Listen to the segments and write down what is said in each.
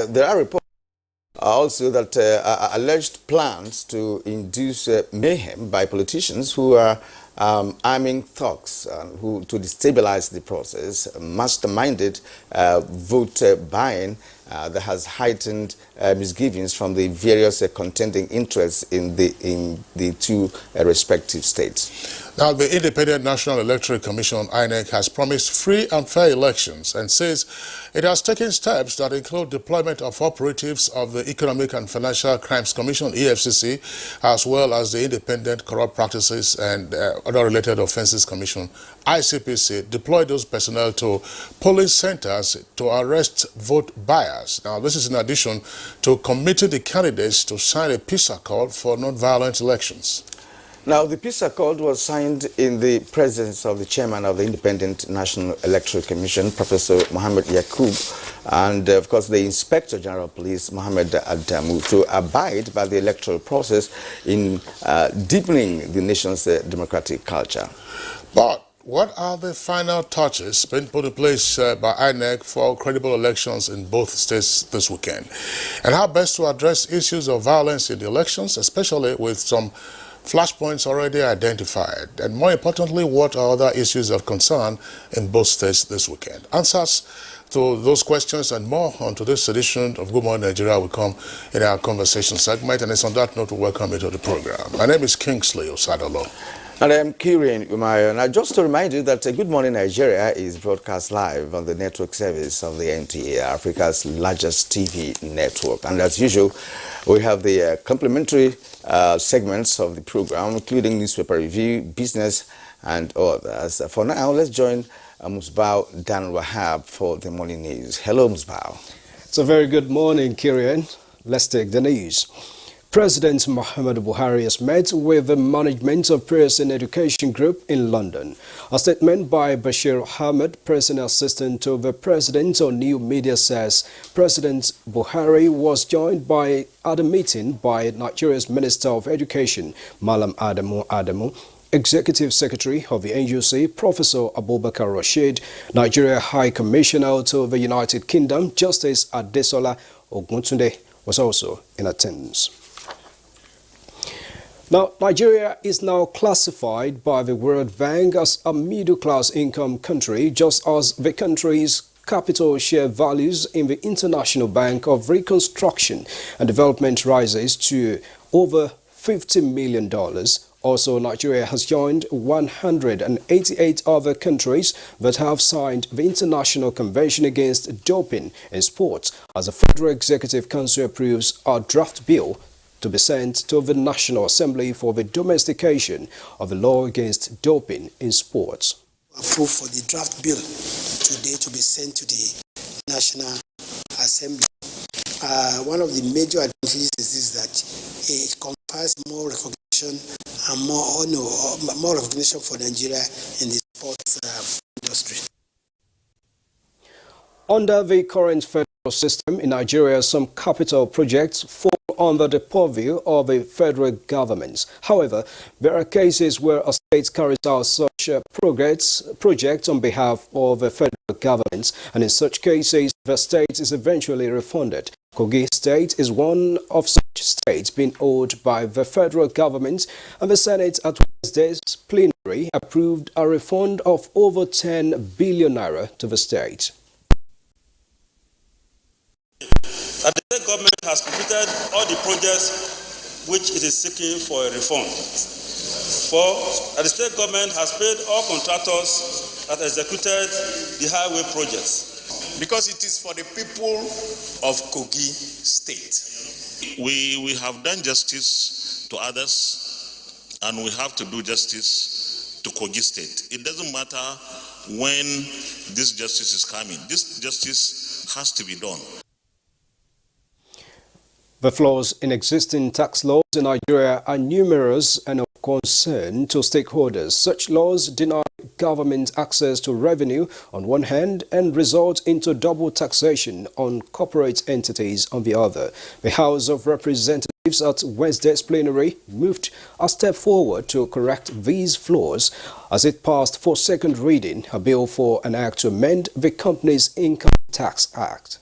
There are reports also that alleged plans to induce mayhem by politicians who are arming thugs who to destabilize the process, masterminded vote buying that has heightened misgivings from the various contending interests in the two respective states. Now, the Independent National Electoral Commission, INEC, has promised free and fair elections and says it has taken steps that include deployment of operatives of the Economic and Financial Crimes Commission, EFCC, as well as the Independent Corrupt Practices and Other Related Offences Commission, ICPC, deploy those personnel to polling centers to arrest vote buyers. Now, this is in addition to committing the candidates to sign a peace accord for non-violent elections. Now, the peace accord was signed in the presence of the chairman of the Independent National Electoral Commission, Professor Mohammed Yakub, and of course the Inspector General of Police, Mohammed Adamu, to abide by the electoral process in deepening the nation's democratic culture. But what are the final touches being put in place by INEC for credible elections in both states this weekend? And how best to address issues of violence in the elections, especially with some flashpoints already identified? And more importantly, what are other issues of concern in both states this weekend? Answers to those questions and more on today's edition of Good Morning Nigeria will come in our conversation segment. And it's on that note to welcome you to the program. My name is Kingsley Osadolo. And I'm Kirian Umayo. Now, just to remind you that Good Morning Nigeria is broadcast live on the network service of the NTA, Africa's largest TV network. And as usual, we have the complementary segments of the program, including newspaper review, business, and others. For now, let's join Musbao Dan Wahab for the morning news. Hello, Musbao. It's a very good morning, Kirian. Let's take the news. President Muhammadu Buhari has met with the management of Pearson Education Group in London. A statement by Bashir Ahmed, personal assistant to the president on new media, says President Buhari was joined at a meeting by Nigeria's Minister of Education, Malam Adamu, Executive Secretary of the NUC, Professor Abubakar Rashid, Nigeria High Commissioner to the United Kingdom, Justice Adesola Oguntunde, was also in attendance. Now, Nigeria is now classified by the World Bank as a middle-class income country, just as the country's capital share values in the International Bank of Reconstruction and Development rises to over $50 million. Also, Nigeria has joined 188 other countries that have signed the International Convention Against Doping in Sports as the Federal Executive Council approves a draft bill to be sent to the National Assembly for the domestication of the law against doping in sports. Approved for the draft bill today to be sent to the National Assembly. One of the major advantages is that it confers more recognition and more honor, more recognition for Nigeria in the sports industry. Under the current federal system in Nigeria, some capital projects fall under the purview of the federal government. However, there are cases where a state carries out such projects on behalf of the federal government, and in such cases, the state is eventually refunded. Kogi State is one of such states being owed by the federal government, and the Senate at Wednesday's plenary approved a refund of over 10 billion naira to the state. That the state government has completed all the projects which it is seeking for a refund. That the state government has paid all contractors that executed the highway projects. Because it is for the people of Kogi State. We have done justice to others, and we have to do justice to Kogi State. It doesn't matter when this justice is coming. This justice has to be done. The flaws in existing tax laws in Nigeria are numerous and of concern to stakeholders. Such laws deny government access to revenue on one hand and result into double taxation on corporate entities on the other. The House of Representatives at Wednesday's plenary moved a step forward to correct these flaws as it passed for second reading a bill for an act to amend the Companies Income Tax Act.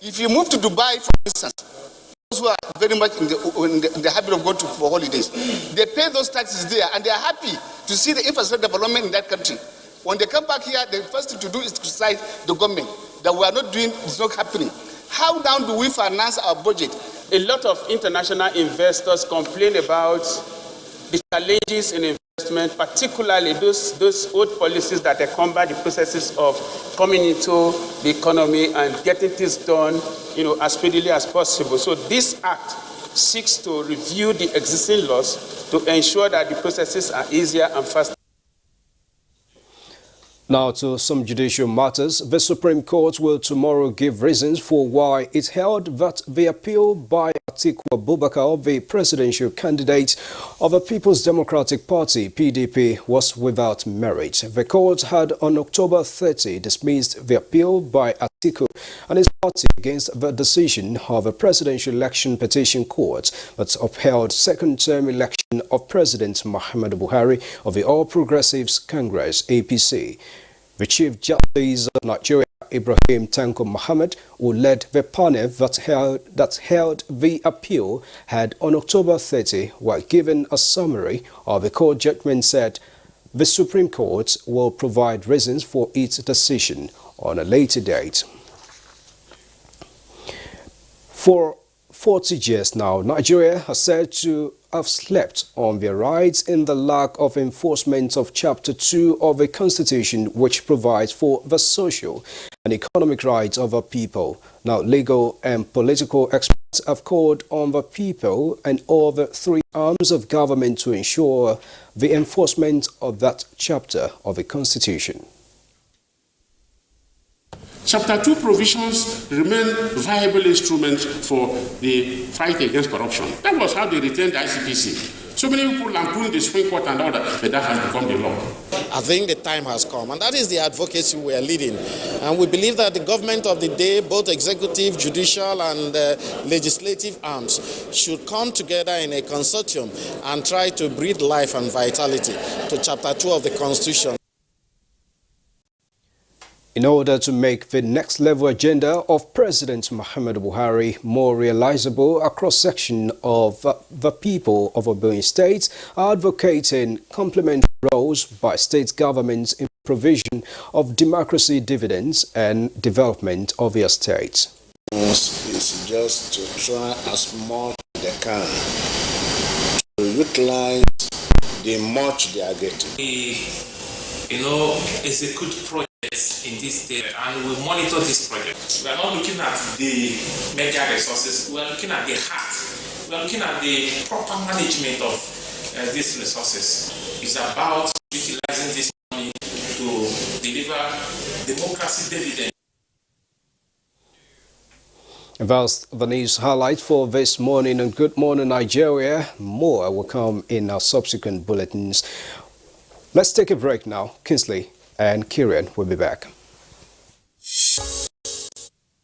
If you move to Dubai, for instance, those who are very much in the habit of going for holidays, they pay those taxes there, and they are happy to see the infrastructure development in that country. When they come back here, the first thing to do is to criticize the government that we are not doing, it's not happening. How now do we finance our budget? A lot of international investors complain about the challenges in investment, particularly those old policies that encumber the processes of coming into the economy and getting things done, as speedily as possible. So this act seeks to review the existing laws to ensure that the processes are easier and faster. Now to some judicial matters. The Supreme Court will tomorrow give reasons for why it held that the appeal by Atiku Abubakar, the presidential candidate of the People's Democratic Party, PDP, was without merit. The court had on October 30 dismissed the appeal by Atiku and his party against the decision of the Presidential Election Petition Court that upheld second-term election of President Muhammadu Buhari of the All Progressives Congress, APC. The Chief Justice of Nigeria, Ibrahim Tanko Muhammad, who led the panel that held the appeal, had on October 30, while giving a summary of the court judgment, said the Supreme Court will provide reasons for its decision on a later date. For 40 years now, Nigeria has said to have slept on their rights in the lack of enforcement of Chapter 2 of the Constitution, which provides for the social and economic rights of our people. Now, legal and political experts have called on the people and all the three arms of government to ensure the enforcement of that chapter of the Constitution. Chapter 2 provisions remain viable instruments for the fight against corruption. That was how they retained the ICPC. So many people lampoon the Supreme Court and all that, but that has become the law. I think the time has come, and that is the advocacy we are leading. And we believe that the government of the day, both executive, judicial, and legislative arms, should come together in a consortium and try to breathe life and vitality to Chapter 2 of the Constitution. In order to make the next level agenda of President Muhammadu Buhari more realizable across sections of the people of Oyo State, are advocating complementary roles by state governments in provision of democracy dividends and development of their states. It's just to try as much as they can to utilize the much they are getting. It's a good project in this state, and we monitor this project. We are not looking at the mega resources, we are looking at the heart. We are looking at the proper management of these resources. It's about utilizing this money to deliver democracy dividend. That's the news highlight for this morning, and Good Morning Nigeria. More will come in our subsequent bulletins. Let's take a break now. Kingsley and Kieran will be back.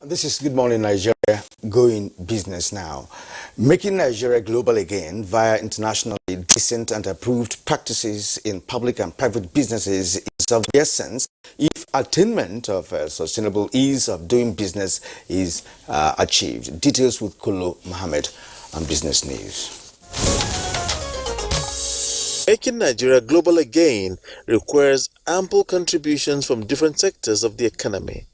This is Good Morning Nigeria, going business now. Making Nigeria global again via internationally decent and approved practices in public and private businesses is of the essence if attainment of sustainable ease of doing business is achieved. Details with Kolo Mohammed on Business News. Making Nigeria global again requires ample contributions from different sectors of the economy.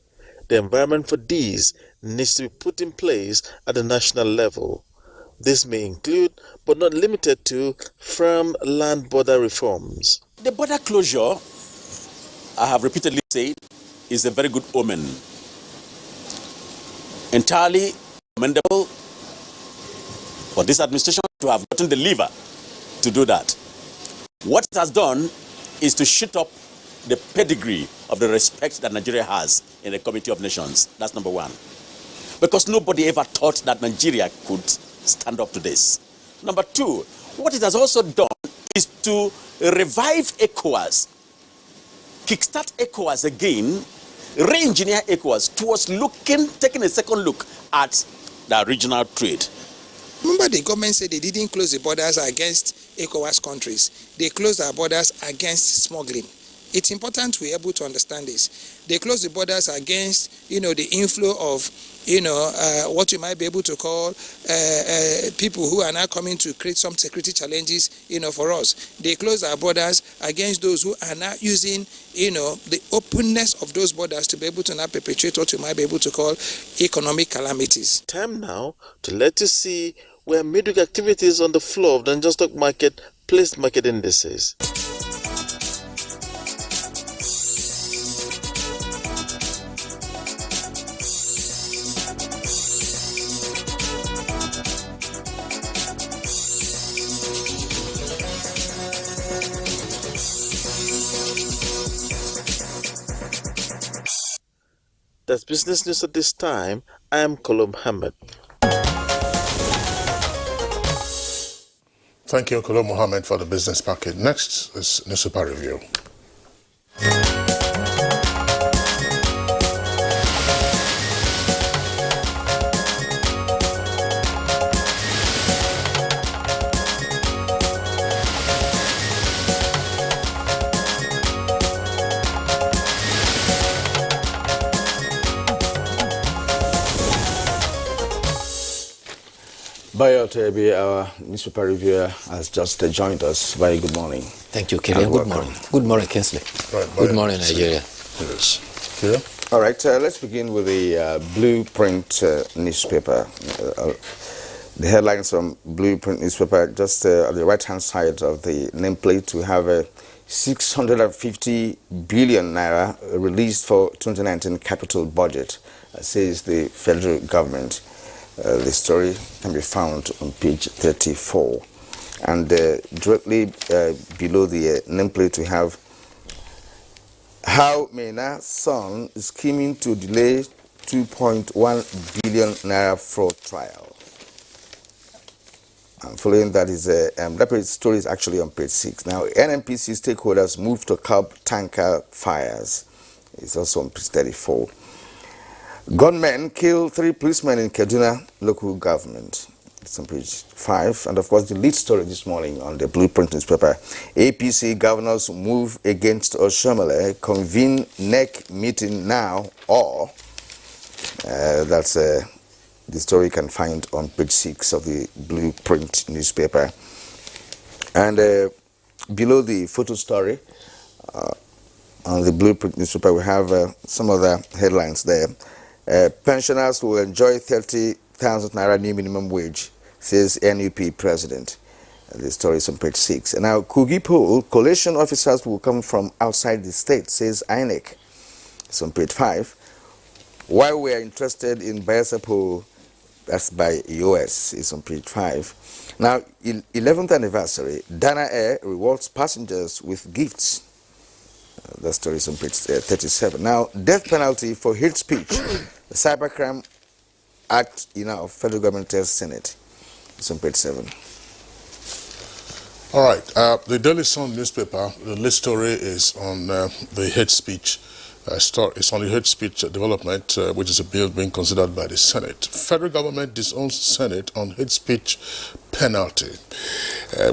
The environment for these needs to be put in place at the national level. This may include, but not limited to, firm land border reforms. The border closure, I have repeatedly said, is a very good omen. Entirely commendable for this administration to have gotten the lever to do that. What it has done is to shoot up the pedigree of the respect that Nigeria has in the Community of Nations. That's number one. Because nobody ever thought that Nigeria could stand up to this. Number two, what it has also done is to revive ECOWAS, kickstart ECOWAS again, re-engineer ECOWAS towards taking a second look at the regional trade. Remember, the government said they didn't close the borders against ECOWAS countries. They closed our borders against smuggling. It's important we're able to understand this. They closed the borders against, the inflow of what you might be able to call people who are now coming to create some security challenges, for us. They close our borders against those who are now using, the openness of those borders to be able to now perpetuate what you might be able to call economic calamities. Time now to let you see where midweek activities on the floor of the Nigeria stock market placed market indices. That's business news at this time. I am Kolo Muhammad. Thank you, Kolo Muhammad, for the business packet. Next is newspaper review. Bayo Tebi, our newspaper reviewer, has just joined us. Very good morning. Thank you, Kirian. Good morning. Good morning, Kinsley. Right, good morning, Nigeria. Yes. Yeah. All right, let's begin with the Blueprint newspaper. The headlines from Blueprint newspaper, just at the right-hand side of the nameplate, we have a 650 billion naira released for 2019 capital budget, says the federal government. The story can be found on page 34. And directly below the nameplate, we have how Mena Son is scheming to delay 2.1 billion naira fraud trial. And following that is that story is actually on page 6. Now, NNPC stakeholders move to curb tanker fires. It's also on page 34. Gunmen kill 3 policemen in Kaduna local government. It's on page 5. And of course, the lead story this morning on the Blueprint newspaper. APC governors move against Oshomole, convene NEC meeting now, or that's the story you can find on page 6 of the Blueprint newspaper. And below the photo story on the Blueprint newspaper, we have some other headlines there. Pensioners will enjoy 30,000 naira new minimum wage, says NUP president. The story is on page 6. And now, Kogi poll, collation officers will come from outside the state, says INEC. It's on page 5. Why we are interested in Bayelsa poll, that's by US, is on page 5. Now, 11th anniversary, Dana Air rewards passengers with gifts. The story is on page 37. Now, death penalty for hate speech. The Cybercrime Act, federal government tells Senate. It's on page 7. All right. The Daily Sun newspaper, the lead story is on the hate speech. It's on the hate speech development, which is a bill being considered by the Senate. Federal government disowns Senate on hate speech penalty.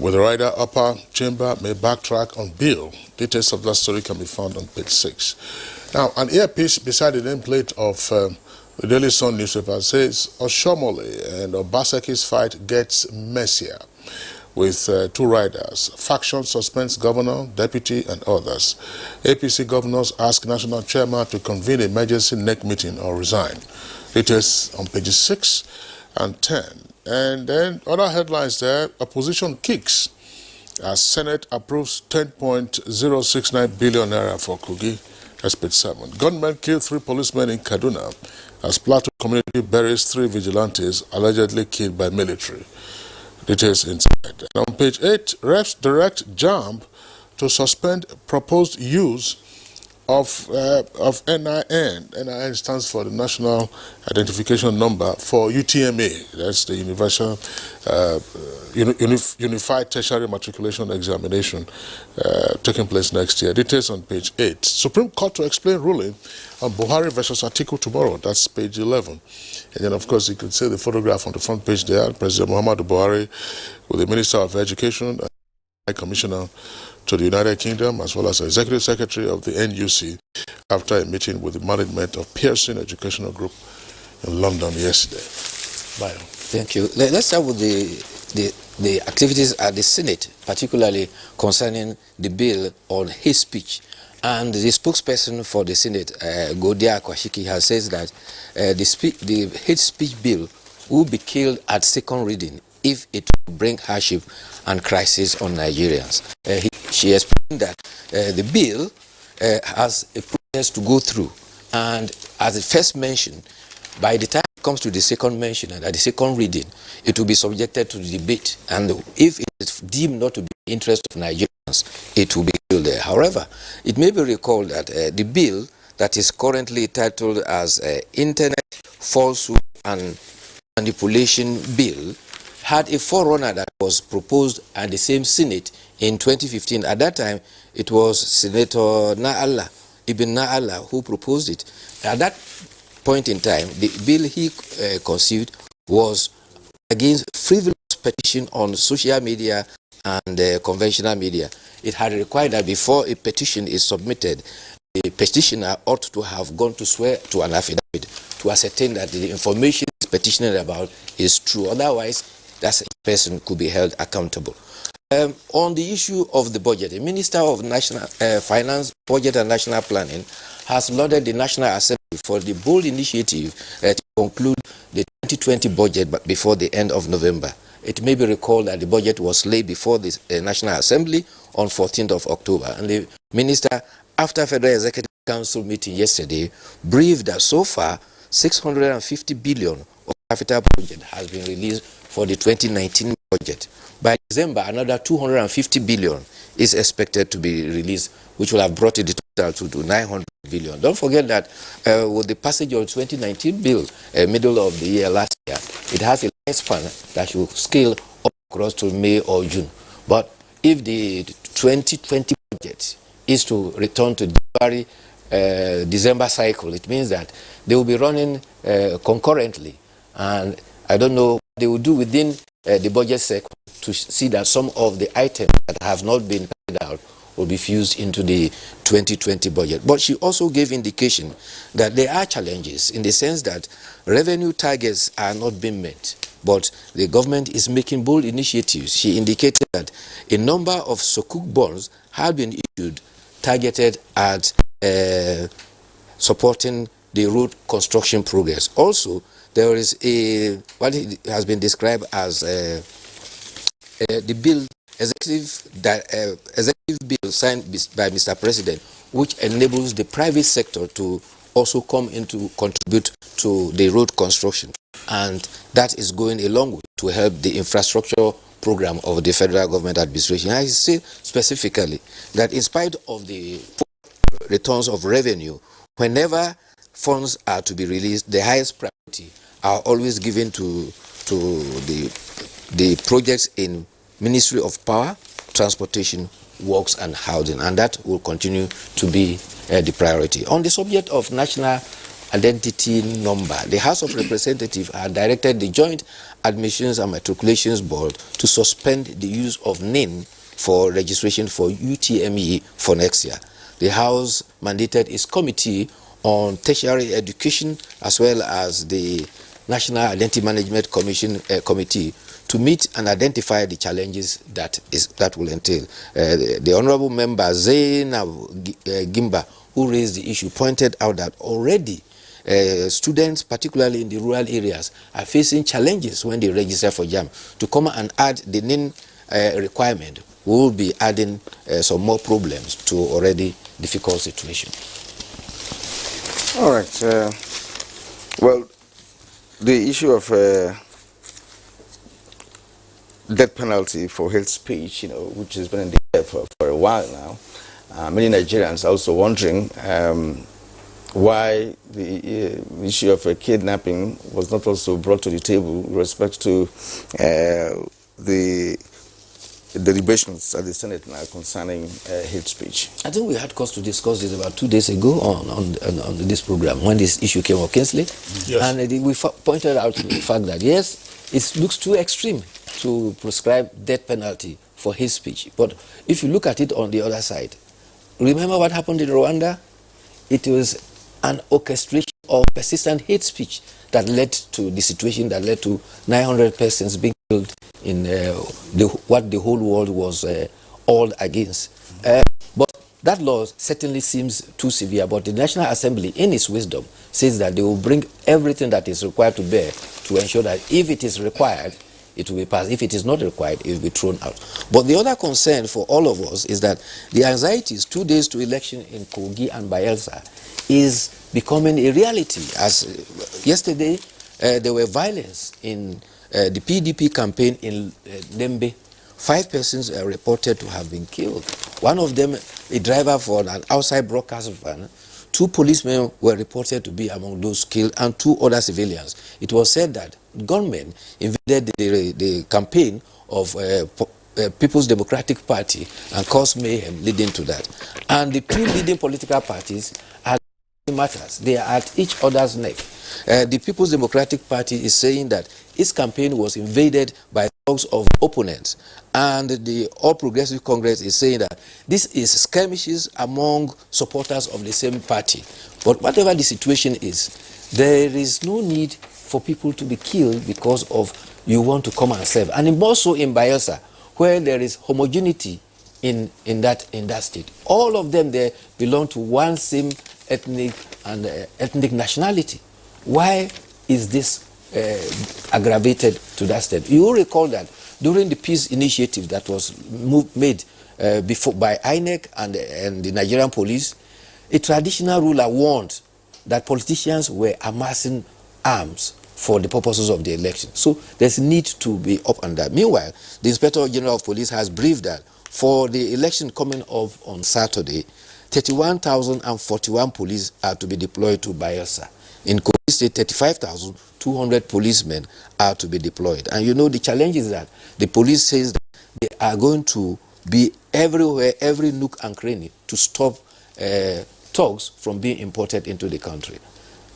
With the rider upper chamber may backtrack on bill. Details of that story can be found on page 6. Now, an earpiece beside the nameplate of the Daily Sun newspaper says Oshomole and Obaseki's fight gets messier with 2 riders. Faction suspends governor, deputy, and others. APC governors ask national chairman to convene emergency NEC meeting or resign. Details on pages 6 and 10. And then other headlines there, opposition kicks as Senate approves 10.069 billion naira for Kogi. That's page 7. Gunmen kill 3 policemen in Kaduna as Plateau community buries 3 vigilantes allegedly killed by military. Details inside. And on page 8, refs direct JAMB to suspend proposed use of NIN. NIN stands for the National Identification Number for UTMA. That's the Unified Tertiary Matriculation Examination taking place next year. Details on page 8. Supreme Court to explain ruling on Buhari versus Atiku tomorrow. That's page 11. And then, of course, you can see the photograph on the front page there. President Muhammadu Buhari with the Minister of Education and High Commissioner to the United Kingdom, as well as the Executive Secretary of the NUC, after a meeting with the management of Pearson Educational Group in London yesterday. Bio. Thank you. Let's start with the activities at the Senate, particularly concerning the bill on hate speech. And the spokesperson for the Senate, Godia Kwashiki, has said that the hate speech bill will be killed at second reading if it will bring hardship and crisis on Nigerians. She explained that the bill has a process to go through, and as it first mentioned, by the time it comes to the second mention and at the second reading, it will be subjected to debate, and if it is deemed not to be in the interest of Nigerians, it will be killed there. However, it may be recalled that the bill that is currently titled as Internet Falsehood and Manipulation Bill had a forerunner that was proposed at the same Senate in 2015. At that time, it was Senator Ibn Na'Allah who proposed it. At that point in time, the bill he conceived was against frivolous petition on social media and conventional media. It had required that before a petition is submitted, the petitioner ought to have gone to swear to an affidavit to ascertain that the information is petitioning about is true. Otherwise, that person could be held accountable. On the issue of the budget, the Minister of National Finance, Budget and National Planning has lauded the National Assembly for the bold initiative to conclude the 2020 budget before the end of November. It may be recalled that the budget was laid before the National Assembly on 14th of October, and the Minister, after Federal Executive Council meeting yesterday, briefed that so far 650 billion of capital budget has been released for the 2019 budget. By December, another 250 billion is expected to be released, which will have brought the total to 900 billion. Don't forget that with the passage of 2019 bill, middle of the year last year, it has a lifespan that should scale up across to May or June. But if the 2020 budget is to return to January, December cycle, it means that they will be running concurrently. And I don't know what they will do within the budget cycle to see that some of the items that have not been carried out will be fused into the 2020 budget. But she also gave indication that there are challenges in the sense that revenue targets are not being met, but the government is making bold initiatives. She indicated that a number of Sukuk bonds have been issued targeted at supporting the road construction progress. Also, there is what has been described as the bill, executive bill signed by Mr. President, which enables the private sector to also come in to contribute to the road construction. And that is going a long way to help the infrastructure program of the federal government administration. I say specifically that in spite of the returns of revenue, whenever funds are to be released, the highest priority are always given to the projects in Ministry of Power, Transportation, Works and Housing, and that will continue to be the priority. On the subject of national identity number, the House of Representatives have directed the Joint Admissions and Matriculations Board to suspend the use of NIN for registration for UTME for next year. The House mandated its Committee on Tertiary Education as well as the National Identity Management Commission Committee to meet and identify the challenges that will entail. The Honorable Member Zainab Gimba, who raised the issue, pointed out that already students, particularly in the rural areas, are facing challenges when they register for JAM. To come and add the NIN requirement will be adding some more problems to already difficult situation. All right. Well, the issue of death penalty for hate speech, which has been in the air for a while now. Many Nigerians are also wondering why the issue of kidnapping was not also brought to the table with respect to the deliberations at the Senate now concerning hate speech. I think we had cause to discuss this about 2 days ago on this program when this issue came up, Kinsley. Yes. And we pointed out the fact that, yes, it looks too extreme to prescribe death penalty for hate speech. But if you look at it on the other side, remember what happened in Rwanda? It was an orchestration of persistent hate speech that led to the situation that led to 900 persons being killed in what the whole world was all against. But that law certainly seems too severe, but the National Assembly, in its wisdom, says that they will bring everything that is required to bear to ensure that if it is required, it will be passed. If it is not required, it will be thrown out. But the other concern for all of us is that the anxieties 2 days to election in Kogi and Bayelsa is becoming a reality. As yesterday, there were violence in the PDP campaign in Lembe. 5 persons are reported to have been killed. One of them, a driver for an outside broadcast van. 2 policemen were reported to be among those killed, and 2 other civilians. It was said that gunmen invaded the campaign of People's Democratic Party and caused mayhem leading to that. And the 2 leading political parties are matters. They are at each other's neck. The People's Democratic Party is saying that its campaign was invaded by thugs of opponents, and the All Progressive Congress is saying that this is skirmishes among supporters of the same party. But whatever the situation is, there is no need for people to be killed because of you want to come and serve. And more so in Bayelsa, where there is homogeneity in that state. All of them there belong to one same ethnic nationality. Why is this aggravated to that step? You will recall that during the peace initiative that was made before by INEC and the Nigerian police, a traditional ruler warned that politicians were amassing arms for the purposes of the election. So there's need to be up on that. Meanwhile, the Inspector General of Police has briefed that for the election coming up on Saturday, 31,041 police are to be deployed to Bayelsa. In Kogi State, 35,200 policemen are to be deployed. And you know the challenge is that the police says that they are going to be everywhere, every nook and cranny to stop thugs from being imported into the country.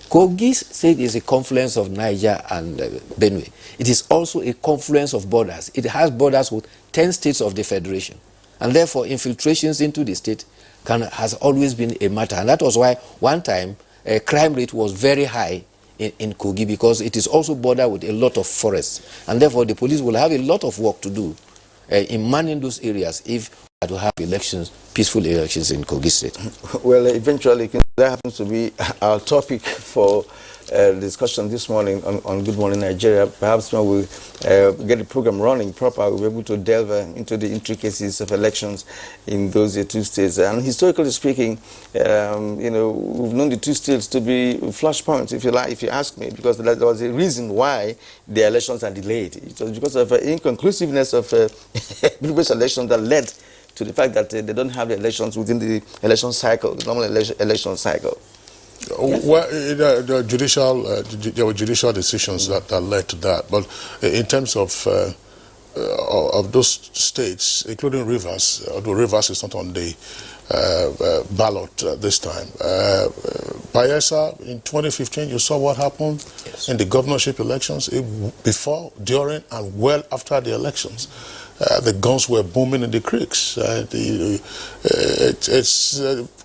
Kogi State is a confluence of Niger and Benue. It is also a confluence of borders. It has borders with 10 states of the Federation. And therefore, infiltrations into the state has always been a matter. And that was why one time crime rate was very high in Kogi, because it is also bordered with a lot of forests. And therefore, the police will have a lot of work to do in manning those areas if we are to have elections, peaceful elections in Kogi State. Well, eventually, that happens to be our topic for discussion this morning on Good Morning Nigeria. Perhaps when we get the program running proper, we'll be able to delve into the intricacies of elections in those 2 states. And historically speaking, you know, we've known the 2 states to be flashpoints, if you like, if you ask me, because there was a reason why the elections are delayed. It was because of inconclusiveness of previous elections that led to the fact that they don't have the elections within the election cycle, the normal election cycle. Well, the judicial, there were judicial decisions that led to that. But in terms of those states, including Rivers, although Rivers is not on the ballot this time, Bayelsa in 2015, you saw what happened in the governorship elections before, during, and well after the elections. The guns were booming in the creeks.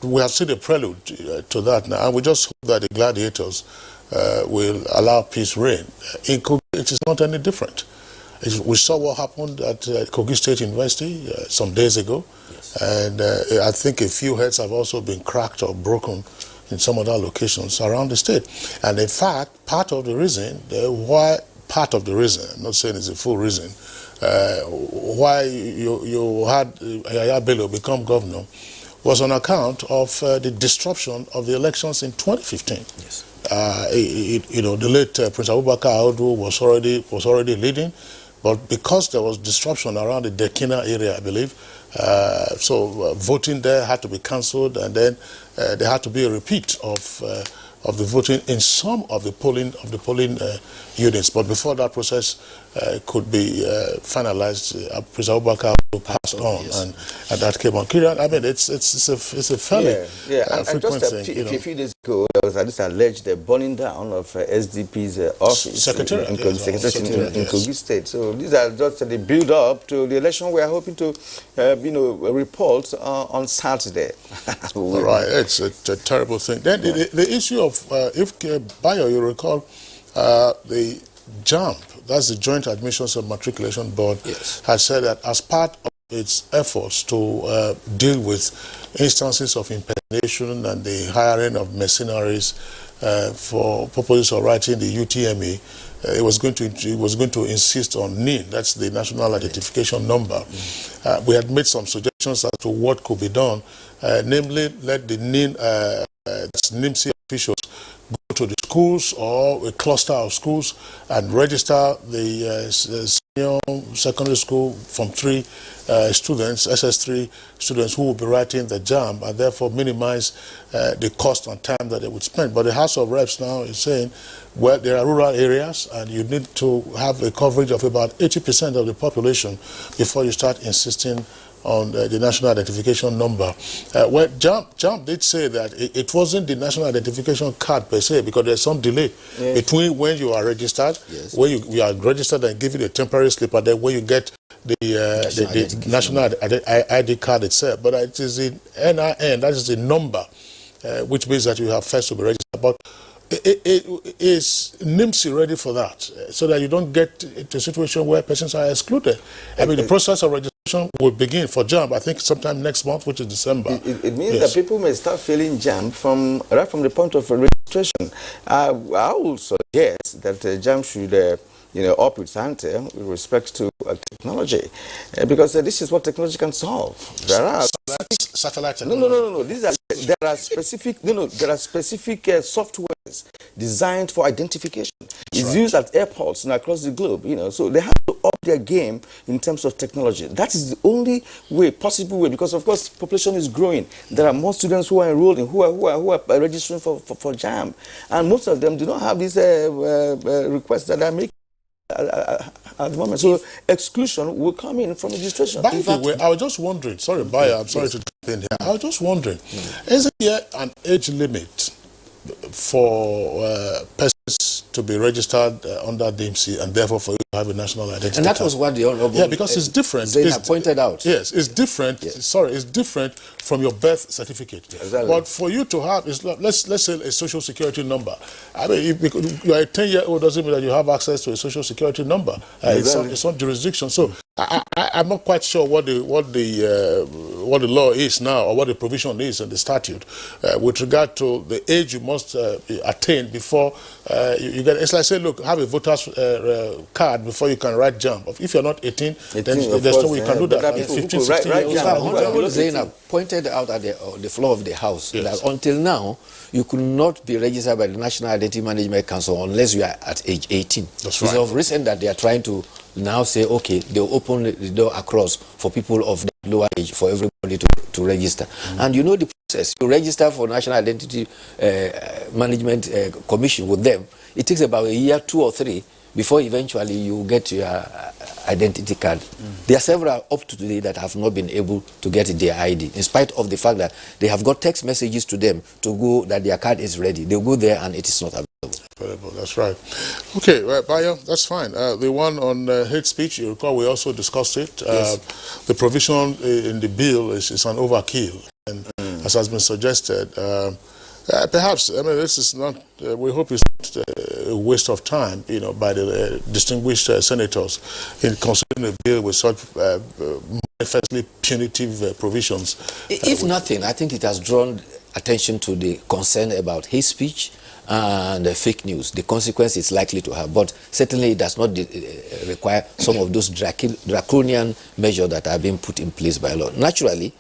We have seen a prelude to that now, and we just hope that the gladiators will allow peace reign. In Kogi, it is not any different. We saw what happened at Kogi State University some days ago, and I think a few heads have also been cracked or broken in some other locations around the state. And in fact, part of the reason, I'm not saying it's a full reason, why you had Yaya Bello become governor was on account of the disruption of the elections in 2015. Yes. You know, the late Prince Abubakar Audu was already leading, but because there was disruption around the Dekina area, I believe, so voting there had to be cancelled, and then there had to be a repeat of the voting in some of the polling units. But before that process could be finalized, Prince Abubakar passed on, and that came on. I mean, it's a fairly frequent thing. A few days ago, there was at least alleged the burning down of SDP's office in Kogi State. So these are just the build-up to the election we are hoping to, report on Saturday. Right, it's a terrible thing. Then the issue of, if Bayo, you recall, the JAMB, that's the Joint Admissions and Matriculation Board, has said that as part of its efforts to deal with instances of impersonation and the hiring of mercenaries for purposes of writing the UTME, it was going to insist on NIN, that's the National Identification Number. We had made some suggestions as to what could be done, namely let the NIN, NIMC officials go to the schools or a cluster of schools and register the senior secondary school from 3 students, SS3 students who will be writing the JAMB, and therefore minimize the cost and time that they would spend. But the House of Reps now is saying, well, there are rural areas and you need to have a coverage of about 80% of the population before you start insisting on the national identification number. Well, JAMB did say that it wasn't the national identification card per se, because there's some delay between when you are registered, when you are registered and give you the temporary slip, and then when you get the national ID card itself. But it is the NIN, that is the number, which means that you have first to be registered. But is NIMC ready for that, so that you don't get into a situation where persons are excluded? I mean, the process of registration will begin for JAMB, I think, sometime next month, which is December. It means that people may start feeling JAMB right from the point of registration. I will suggest that JAMB should up its ante with respect to technology, because this is what technology can solve. There are satellite technology. No. There are specific softwares designed for identification. It's used at airports and across the globe. So they have to up their game in terms of technology. That is the only possible way, because of course population is growing. There are more students who are enrolling, who are registering for JAMB, and most of them do not have these requests that are making at the moment. So exclusion will come in from registration. By the way, I was just wondering, sorry, Bayo, I'm sorry to jump in here. I was just wondering, is there an age limit for persons to be registered under DMC and therefore for you to have a national identity And that card? was what the Honorable because it's different. Zainab pointed out. Yes, it's different. Sorry, it's different from your birth certificate. But for you to have, let's say a social security number. I mean, if you are a 10-year-old, doesn't mean that you have access to a social security number. It's some jurisdiction. So I'm not quite sure what the law is now, or what the provision is in the statute with regard to the age you must attain before you get. It's like say, look, have a voter's card before you can write JAMB. If you're not 18, then there's no way you can do that. 15, 16 years old. Honorable Zainab pointed out at the floor of the House that until now you could not be registered by the National Identity Management Council unless you are at age 18. That's right. It's of recent that they are trying to now say, okay, they'll open the door across for people of that lower age for everybody to register. And you know the process. You register for National Identity Management Commission with them. It takes about a year, 2 or 3, before eventually you get your identity card. There are several up to today that have not been able to get their ID, in spite of the fact that they have got text messages to them to go that their card is ready. They'll go there and it is not available. That's right. Okay, Bayo, that's fine. The one on hate speech, you recall we also discussed it. The provision in the bill is an overkill, and as has been suggested, perhaps, I mean, this is not, we hope it's not a waste of time, by the distinguished senators in considering a bill with such manifestly punitive provisions. If nothing, I think it has drawn attention to the concern about hate speech and fake news, the consequence it's likely to have. But certainly it does not require some of those draconian measures that are being put in place by law. Naturally,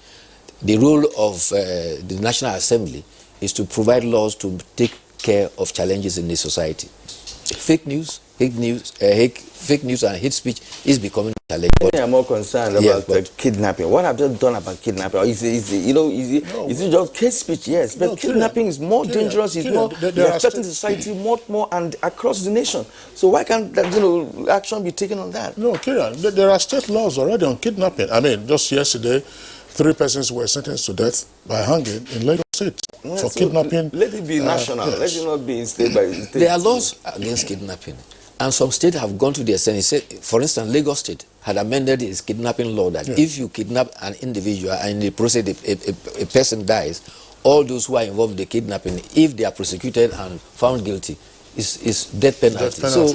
the role of the National Assembly is to provide laws to take care of challenges in the society. Fake news and hate speech is becoming a challenge. Many are more concerned about kidnapping. What have they done about kidnapping? Is it just hate speech? Yes, but kidnapping is more dangerous. It's more affecting society more and across the nation. So why can't that action be taken on that? No, Kieran, there are state laws already on kidnapping. I mean, just yesterday, 3 persons were sentenced to death by hanging in Lagos State for kidnapping. Let it be national. Let it not be state by state. There are laws against kidnapping, and some states have gone to the extent. For instance, Lagos State had amended its kidnapping law that if you kidnap an individual and in the process a person dies, all those who are involved in the kidnapping, if they are prosecuted and found guilty, is death penalty. So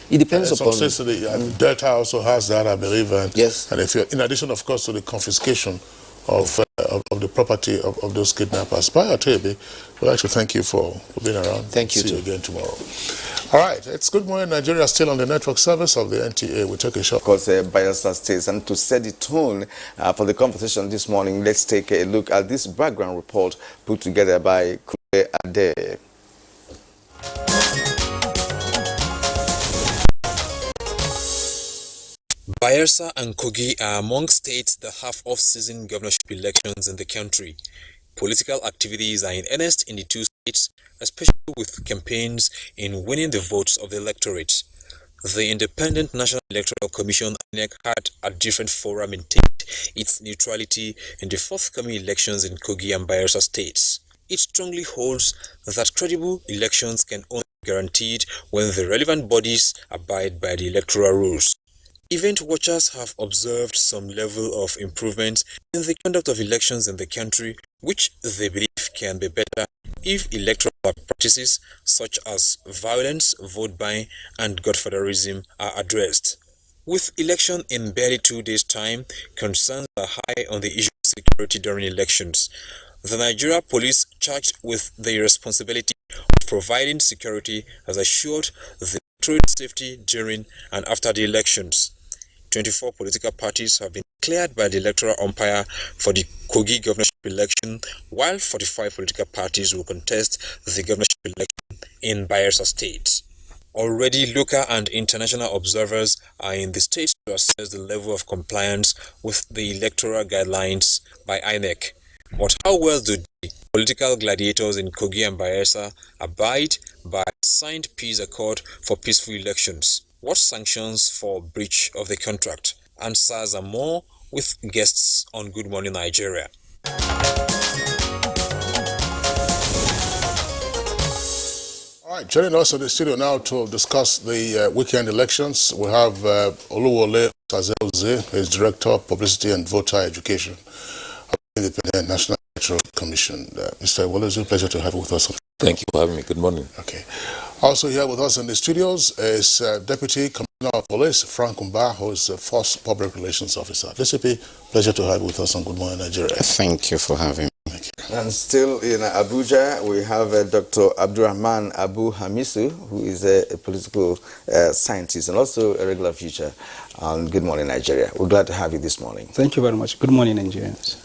it depends upon. Some states, Delta also has that, I believe. And, yes. And if you're, in addition, of course, to the confiscation of the property of those kidnappers. Bayo Tebe, we'd like to thank you for being around. Thank you. See you again tomorrow. All right, it's Good Morning Nigeria, still on the network service of the NTA. We take a short. Of course, Bayelsa State. And to set the tone for the conversation this morning, let's take a look at this background report put together by Kule Ade. Bayelsa and Kogi are among states that have off-season governorship elections in the country. Political activities are in earnest in the two states, especially with campaigns in winning the votes of the electorate. The Independent National Electoral Commission (INEC) had at different fora maintained its neutrality in the forthcoming elections in Kogi and Bayelsa states. It strongly holds that credible elections can only be guaranteed when the relevant bodies abide by the electoral rules. Event watchers have observed some level of improvement in the conduct of elections in the country, which they believe can be better if electoral practices such as violence, vote buying, and godfatherism are addressed. With election in barely 2 days' time, concerns are high on the issue of security during elections. The Nigeria police, charged with the responsibility of providing security, has assured the electorate safety during and after the elections. 24 political parties have been cleared by the electoral umpire for the Kogi governorship election, while 45 political parties will contest the governorship election in Bayelsa State. Already, local and international observers are in the state to assess the level of compliance with the electoral guidelines by INEC. But how well do the political gladiators in Kogi and Bayelsa abide by signed peace accord for peaceful elections? What sanctions for breach of the contract? Answers are more with guests on Good Morning Nigeria. All right, joining us in the studio now to discuss the weekend elections, we have Oluwole Osaze-Ozie, who is Director of Publicity and Voter Education of the Independent National Electoral Commission. Mr. Oluwole, it's a pleasure to have you with us. Thank you for having me. Good morning. Okay. Also here with us in the studios is Deputy Commissioner of Police, Frank Umba, who is the First Public Relations Officer. DCP, pleasure to have you with us on Good Morning Nigeria. Thank you for having me. Thank you. And still in Abuja, we have Dr. Abdurrahman Abu Hamisu, who is a political scientist and also a regular feature on Good Morning Nigeria. We're glad to have you this morning. Thank you very much. Good morning, Nigerians.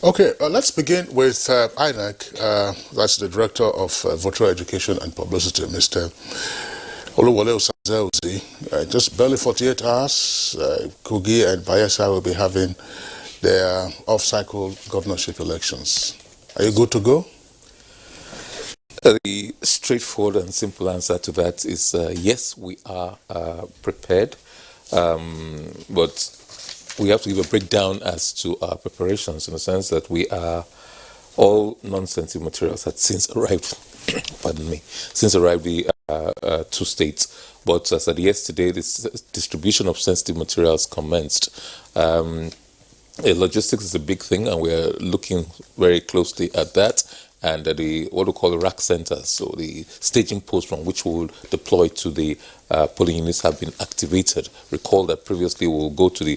Okay, let's begin with INEC, that's the Director of Voter Education and Publicity, Mr. Oluwole Osaze-Ozie. Just barely 48 hours, Kogi and Bayelsa will be having their off-cycle governorship elections. Are you good to go? The straightforward and simple answer to that is yes, we are prepared, but we have to give a breakdown as to our preparations in the sense that we are all non-sensitive materials had since arrived, pardon me, since arrived the two states. But as at yesterday, this distribution of sensitive materials commenced. Logistics is a big thing, and we're looking very closely at that. And the what we call the rack centers, so the staging posts from which we will deploy to the polling units have been activated. Recall that previously we will go to the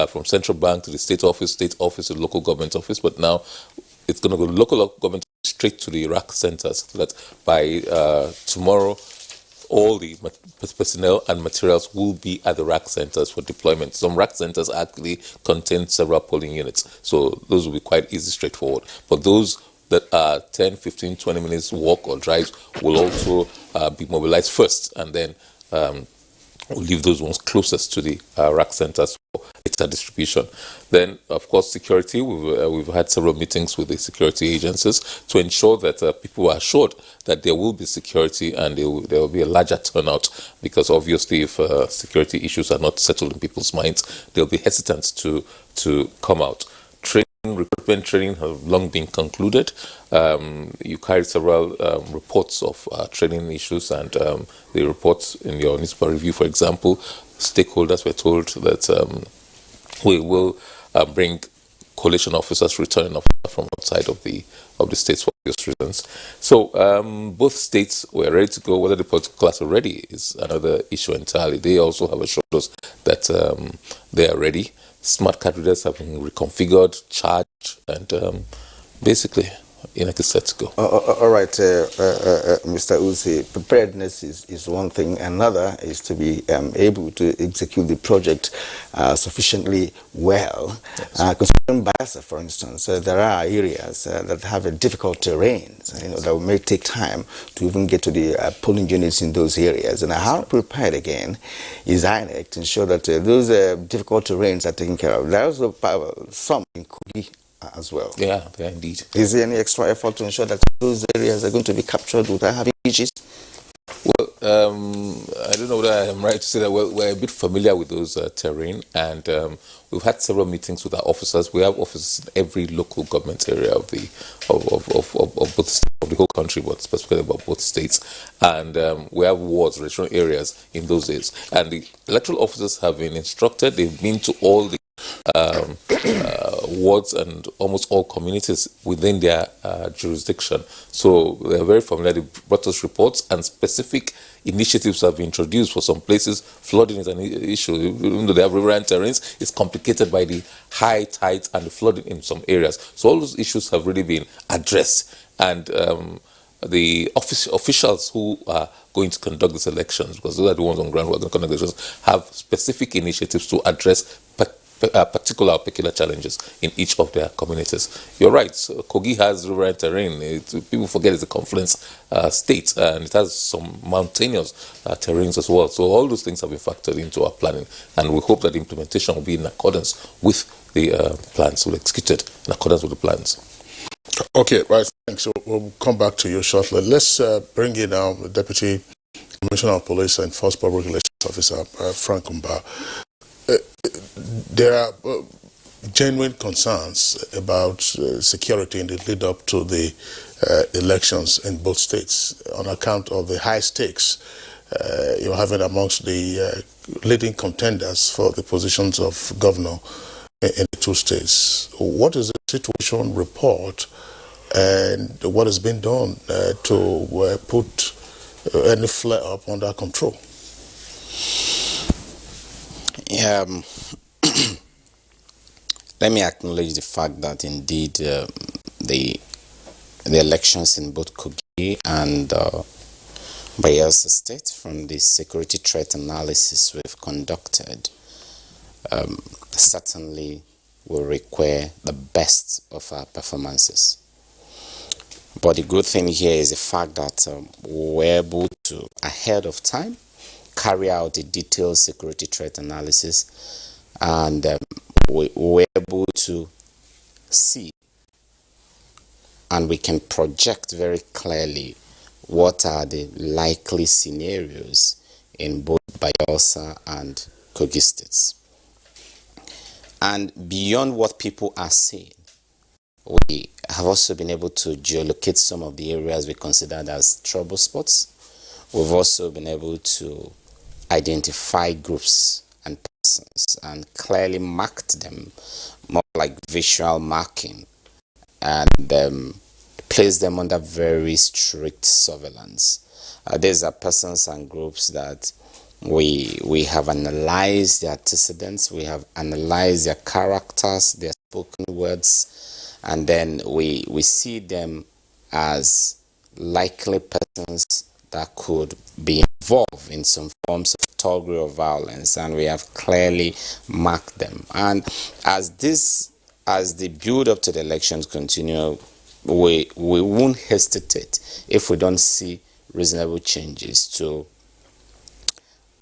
from central bank to the state office to the local government office, but now it's going to go local government straight to the rack centers, so that by tomorrow all the personnel and materials will be at the rack centers for deployment. Some rack centers actually contain several polling units, so those will be quite easy, straightforward. But those that are 10, 15, 20 minutes walk or drives will also be mobilized first, and then we'll leave those ones closest to the rack centers for data distribution. Then, of course, security. We've had several meetings with the security agencies to ensure that people are assured that there will be security and there will be a larger turnout, because obviously if security issues are not settled in people's minds, they'll be hesitant to come out. Recruitment training have long been concluded. You carried several reports of training issues, and the reports in your newspaper review, for example, stakeholders were told that we will bring coalition officers returning from outside of the states for obvious reasons. So both states were ready to go. Whether the political class are ready is another issue entirely. They also have assured us that they are ready. Smart card readers have been reconfigured, charged, and basically INEC is set to go. All right, Mr. Uzi, preparedness is one thing. Another is to be able to execute the project sufficiently well. Considering Bayelsa, for instance, there are areas that have a difficult terrain, that may take time to even get to the polling units in those areas. And how prepared, again, is INEC to ensure that those difficult terrains are taken care of? There are also some in Kogi as well. Yeah, indeed. Is there any extra effort to ensure that those areas are going to be captured without having issues? Well, I don't know whether I am right to say that we're a bit familiar with those terrain, and we've had several meetings with our officers. We have officers in every local government area of both of the whole country, but specifically about both states, and we have wards, regional areas in those days, and the electoral officers have been instructed. They've been to all the wards and almost all communities within their jurisdiction. So they are very familiar. They brought us reports, and specific initiatives have been introduced. For some places, flooding is an issue. Even though they have riverine terrains, it's complicated by the high tides and the flooding in some areas. So all those issues have really been addressed. And the officials who are going to conduct these elections, because those are the ones on ground who are going to conduct the elections, have specific initiatives to address peculiar challenges in each of their communities. You're right. So Kogi has riverine terrain. People forget it's a confluence state, and it has some mountainous terrains as well. So all those things have been factored into our planning, and we hope that the implementation will be in accordance with the plans. We'll execute it in accordance with the plans. Okay, right. Thanks. So we'll come back to you shortly. Let's bring in now the Deputy Commissioner of Police and Force Public Relations Officer, Frank Umba. There are genuine concerns about security in the lead up to the elections in both states on account of the high stakes you're having amongst the leading contenders for the positions of governor in the two states. What is the situation report, and what has been done to put any flare-up under control? Let me acknowledge the fact that indeed the elections in both Kogi and Bayelsa State, from the security threat analysis we've conducted, certainly will require the best of our performances. But the good thing here is the fact that we're able to, ahead of time, carry out a detailed security threat analysis, and we're able to see and we can project very clearly what are the likely scenarios in both Bayelsa and Kogi states. And beyond what people are saying, we have also been able to geolocate some of the areas we considered as trouble spots. We've also been able to identify groups and persons and clearly marked them, more like visual marking, and place them under very strict surveillance. These are persons and groups that we have analyzed their antecedents, we have analyzed their characters, their spoken words, and then we see them as likely persons that could be involved in some forms of thuggery or violence, and we have clearly marked them. And as the build up to the elections continue, we won't hesitate if we don't see reasonable changes to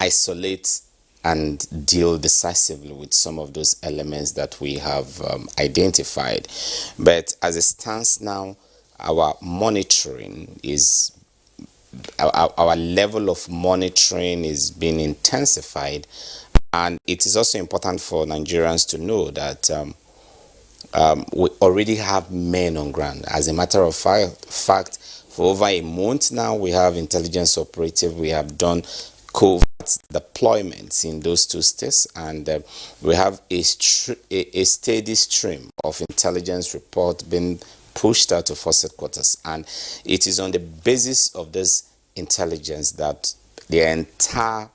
isolate and deal decisively with some of those elements that we have identified. But as it stands now, our monitoring is our level of monitoring is being intensified, and it is also important for Nigerians to know that we already have men on ground. As a matter of fact, for over a month now, we have intelligence operative. We have done covert deployments in those two states, and we have a steady stream of intelligence report being pushed out to force headquarters, and it is on the basis of this intelligence that the entire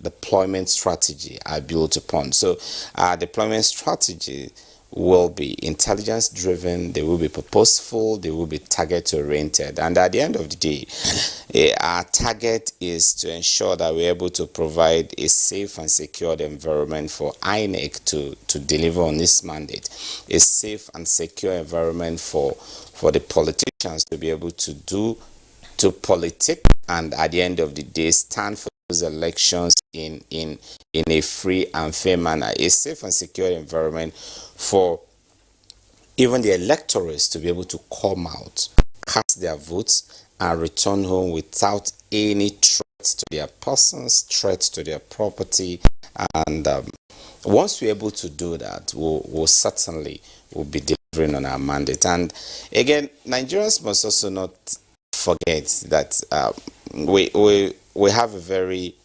deployment strategy are built upon. So our deployment strategy will be intelligence driven, they will be purposeful, they will be target oriented, and at the end of the day, our target is to ensure that we're able to provide a safe and secured environment for INEC to deliver on this mandate, a safe and secure environment for the politicians to be able to politic, and at the end of the day stand for those elections in a free and fair manner, a safe and secure environment for even the electors to be able to come out, cast their votes, and return home without any threat to their persons, threat to their property. And once we're able to do that, we'll certainly will be delivering on our mandate. And again, Nigerians must also not forget that we have a very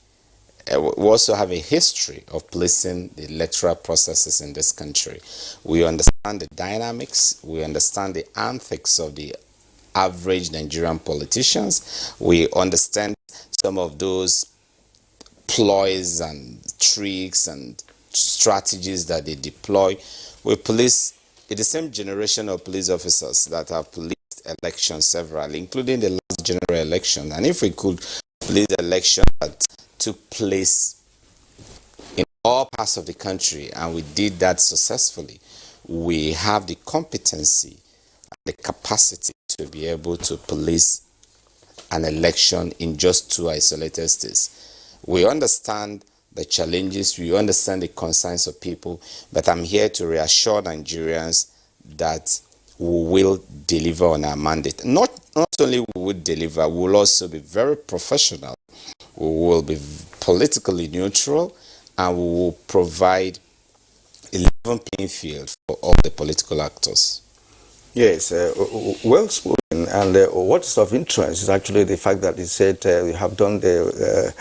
we also have a history of policing the electoral processes in this country. We understand the dynamics, we understand the antics of the average Nigerian politicians, we understand some of those ploys and tricks and strategies that they deploy. We police the same generation of police officers that have policed elections severally, including the last general election. And if we could police the election that took place in all parts of the country, and we did that successfully, we have the competency and the capacity to be able to police an election in just 2 isolated states. We understand the challenges, we understand the concerns of people, but I'm here to reassure Nigerians that we will deliver on our mandate. Not only will we deliver, we will also be very professional, we will be politically neutral, and we will provide a level playing field for all the political actors. Yes, well spoken. And what's of interest is actually the fact that he said we have done the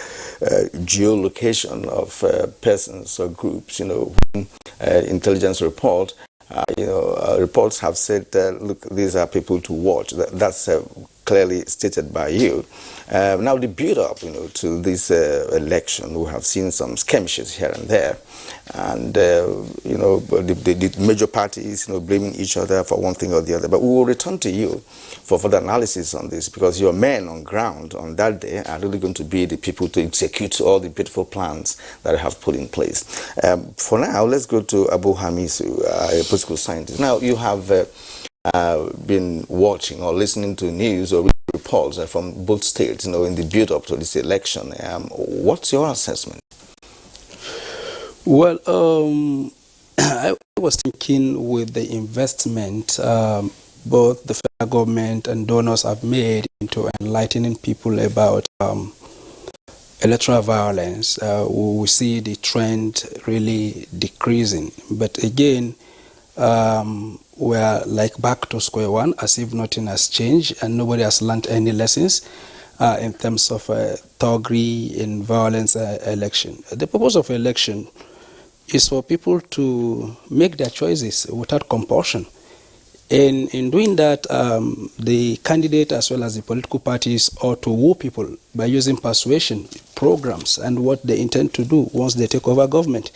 geolocation of persons or groups, intelligence report. Reports have said, look, these are people to watch. That's clearly stated by you. Now, the build-up, to this election, we have seen some skirmishes here and there, and the major parties, blaming each other for one thing or the other. But we will return to you for further analysis on this, because your men on ground on that day are really going to be the people to execute all the beautiful plans that I have put in place. For now, let's go to Abu Hamisu, a political scientist. Now, you have been watching or listening to news or reports from both states, in the build-up to this election. What's your assessment? Well, I was thinking with the investment both the federal government and donors have made into enlightening people about electoral violence, we see the trend really decreasing. But again, we're like back to square one, as if nothing has changed and nobody has learned any lessons in terms of thuggery in violence election. The purpose of election is for people to make their choices without compulsion. And in doing that, the candidate as well as the political parties ought to woo people by using persuasion programs and what they intend to do once they take over government.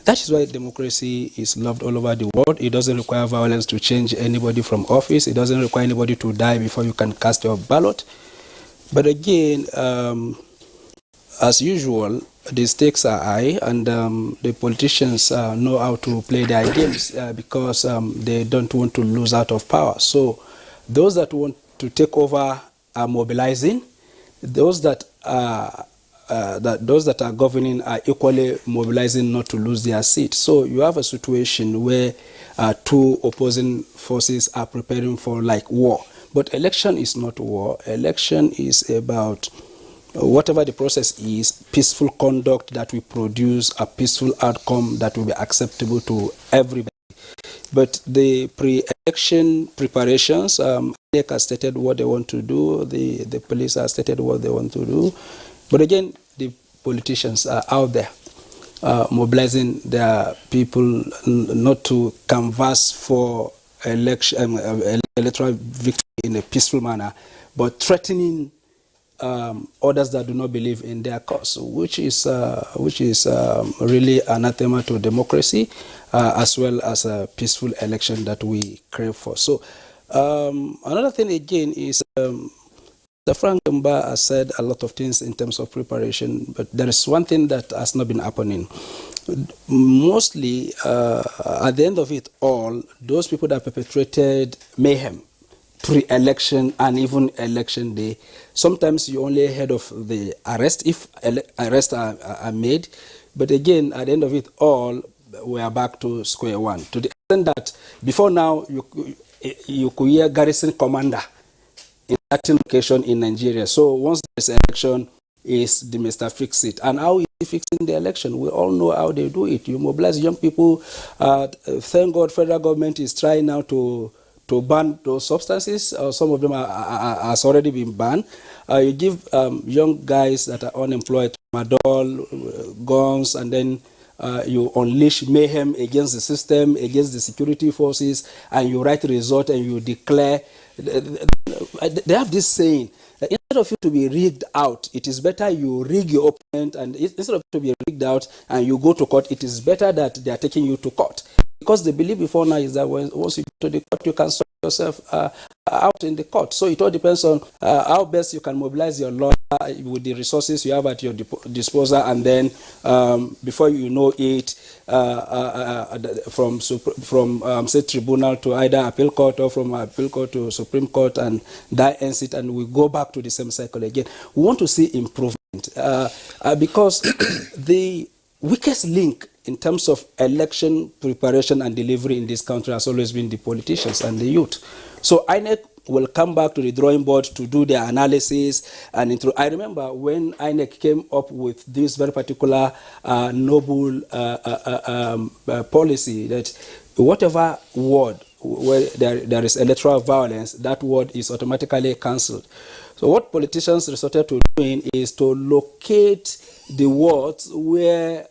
That is why democracy is loved all over the world. It doesn't require violence to change anybody from office. It doesn't require anybody to die before you can cast your ballot. But again, as usual, the stakes are high, and the politicians know how to play their games because they don't want to lose out of power. So those that want to take over are mobilizing. Those that are governing are equally mobilizing not to lose their seat. So you have a situation where two opposing forces are preparing for like war. But election is not war. Election is about whatever the process is, peaceful conduct that will produce a peaceful outcome that will be acceptable to everybody. But the pre-election preparations, INEC has stated what they want to do, the police has stated what they want to do. But again, the politicians are out there mobilizing their people not to canvass for electoral victory in a peaceful manner, but threatening others that do not believe in their cause, which is really anathema to democracy, as well as a peaceful election that we crave for. So another thing again is the Frank Mba has said a lot of things in terms of preparation, but there is one thing that has not been happening. Mostly, at the end of it all, those people that perpetrated mayhem pre-election and even election day, sometimes you only heard of the arrest if arrests are made, but again, at the end of it all, we are back to square one. To the extent that before now, you could hear garrison commander in a certain location in Nigeria. So once there's election, is the Mr. Fix It. And how is he fixing the election? We all know how they do it. You mobilize young people. Thank God federal government is trying now to ban those substances. Some of them has already been banned. You give young guys that are unemployed Madol, guns, and then you unleash mayhem against the system, against the security forces, and you write a result and you declare. They have this saying, instead of you to be rigged out, it is better you rig your opponent, and instead of you to be rigged out and you go to court, it is better that they are taking you to court. Because the belief before now is that once you go to the court, you can sort yourself out in the court. So it all depends on how best you can mobilize your lawyer with the resources you have at your disposal, and then before you know it, from say tribunal to either appeal court, or from appeal court to Supreme Court, and that ends it, and we go back to the same cycle again. We want to see improvement because the weakest link in terms of election preparation and delivery in this country has always been the politicians and the youth. So INEC will come back to the drawing board to do their analysis. And I remember when INEC came up with this very particular noble policy that whatever ward where there is electoral violence, that ward is automatically cancelled. So what politicians resorted to doing is to locate the wards where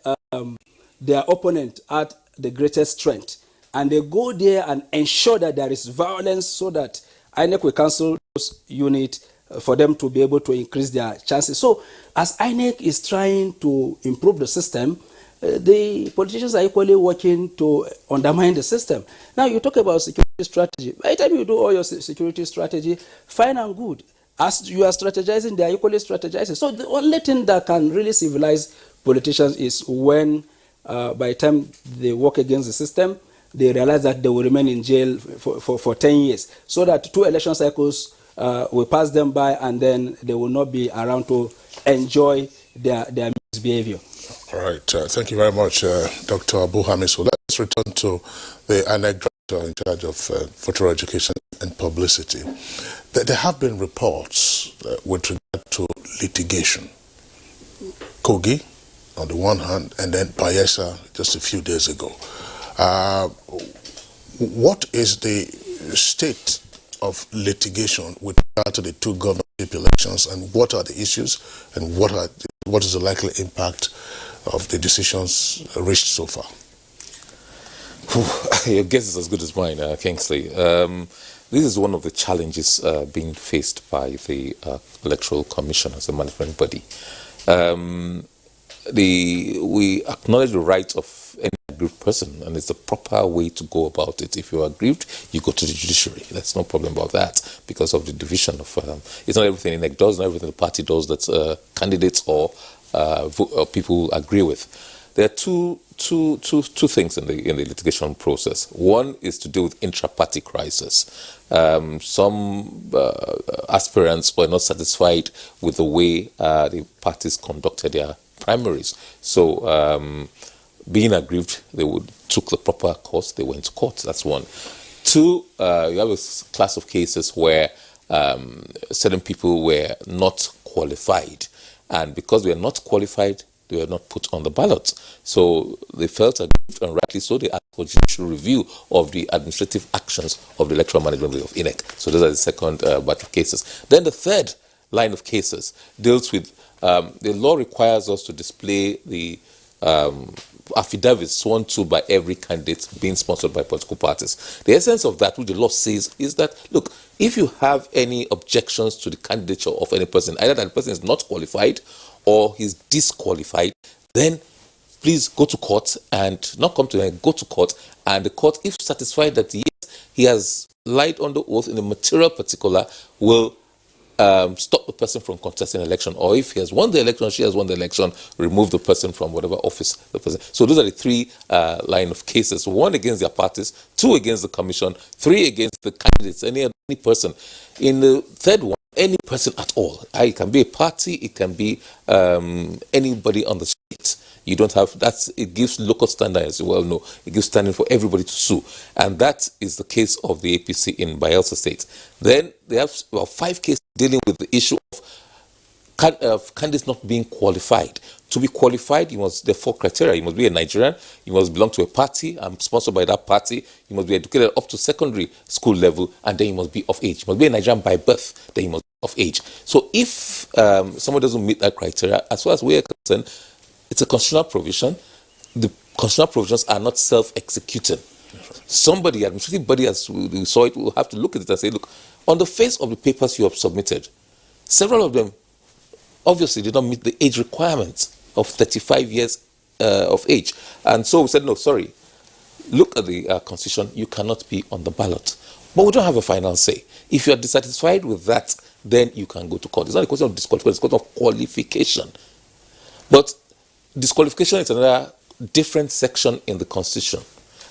their opponent had the greatest strength, and they go there and ensure that there is violence, so that INEC will cancel those units for them to be able to increase their chances. So as INEC is trying to improve the system, the politicians are equally working to undermine the system. Now you talk about security strategy. By the time you do all your security strategy, fine and good. As you are strategizing, they are equally strategizing. So the only thing that can really civilize politicians is when by the time they work against the system, they realize that they will remain in jail for 10 years. So that 2 election cycles will pass them by, and then they will not be around to enjoy their misbehavior. All right. Thank you very much, Dr. Abuja. So let's return to the INEC director in charge of voter education and publicity. There have been reports with regard to litigation. Kogi, on the one hand, and then Bayelsa just a few days ago. What is the state of litigation with regard to the 2 governorship elections, and what are the issues, and what is the likely impact of the decisions reached so far? Your guess is as good as mine, Kingsley. This is one of the challenges being faced by the Electoral Commission as a management body. We acknowledge the rights of any aggrieved person, and it's the proper way to go about it. If you are aggrieved, you go to the judiciary. There's no problem about that, because of the division of it's not everything INEC does, not everything the party does that candidates or people agree with. There are two things in the litigation process. One is to deal with intra-party crisis. Some aspirants were not satisfied with the way the parties conducted their primaries. So being aggrieved, they took the proper course, they went to court. That's one. 2, you have a class of cases where certain people were not qualified. And because they are not qualified, they were not put on the ballot. So they felt aggrieved, and rightly so. They asked for judicial review of the administrative actions of the electoral management of INEC. So those are the second batch of cases. Then the third line of cases deals with the law requires us to display the affidavits sworn to by every candidate being sponsored by political parties. The essence of that, what the law says, is that, look, if you have any objections to the candidature of any person, either that the person is not qualified or he's disqualified, then please go to court and not come to them, go to court, and the court, if satisfied that yes, he has lied under oath in a material particular, will stop the person from contesting an election, or if he has won the election, she has won the election, remove the person from whatever office the person. So those are the three line of cases: 1 against their parties, 2 against the commission, 3 against the candidates, any person. In the third one, any person at all. It can be a party, it can be anybody on the street. You don't have, it gives local standard, as you well know. It gives standing for everybody to sue. And that is the case of the APC in Bayelsa State. Then they have about 5 cases dealing with the issue of candidates not being qualified. To be qualified, there are 4 criteria. You must be a Nigerian, you must belong to a party, and sponsored by that party, you must be educated up to secondary school level, and then you must be of age. You must be a Nigerian by birth, then you must be of age. So if someone doesn't meet that criteria, as far as we are concerned, it's a constitutional provision. The constitutional provisions are not self-executing. Somebody, administrative body, as we saw it, will have to look at it and say, look, on the face of the papers you have submitted, several of them obviously did not meet the age requirements of 35 years of age. And so we said, no, sorry, look at the constitution, you cannot be on the ballot. But we don't have a final say. If you are dissatisfied with that, then you can go to court. It's not a question of disqualification, it's a question of qualification. But disqualification is another different section in the Constitution.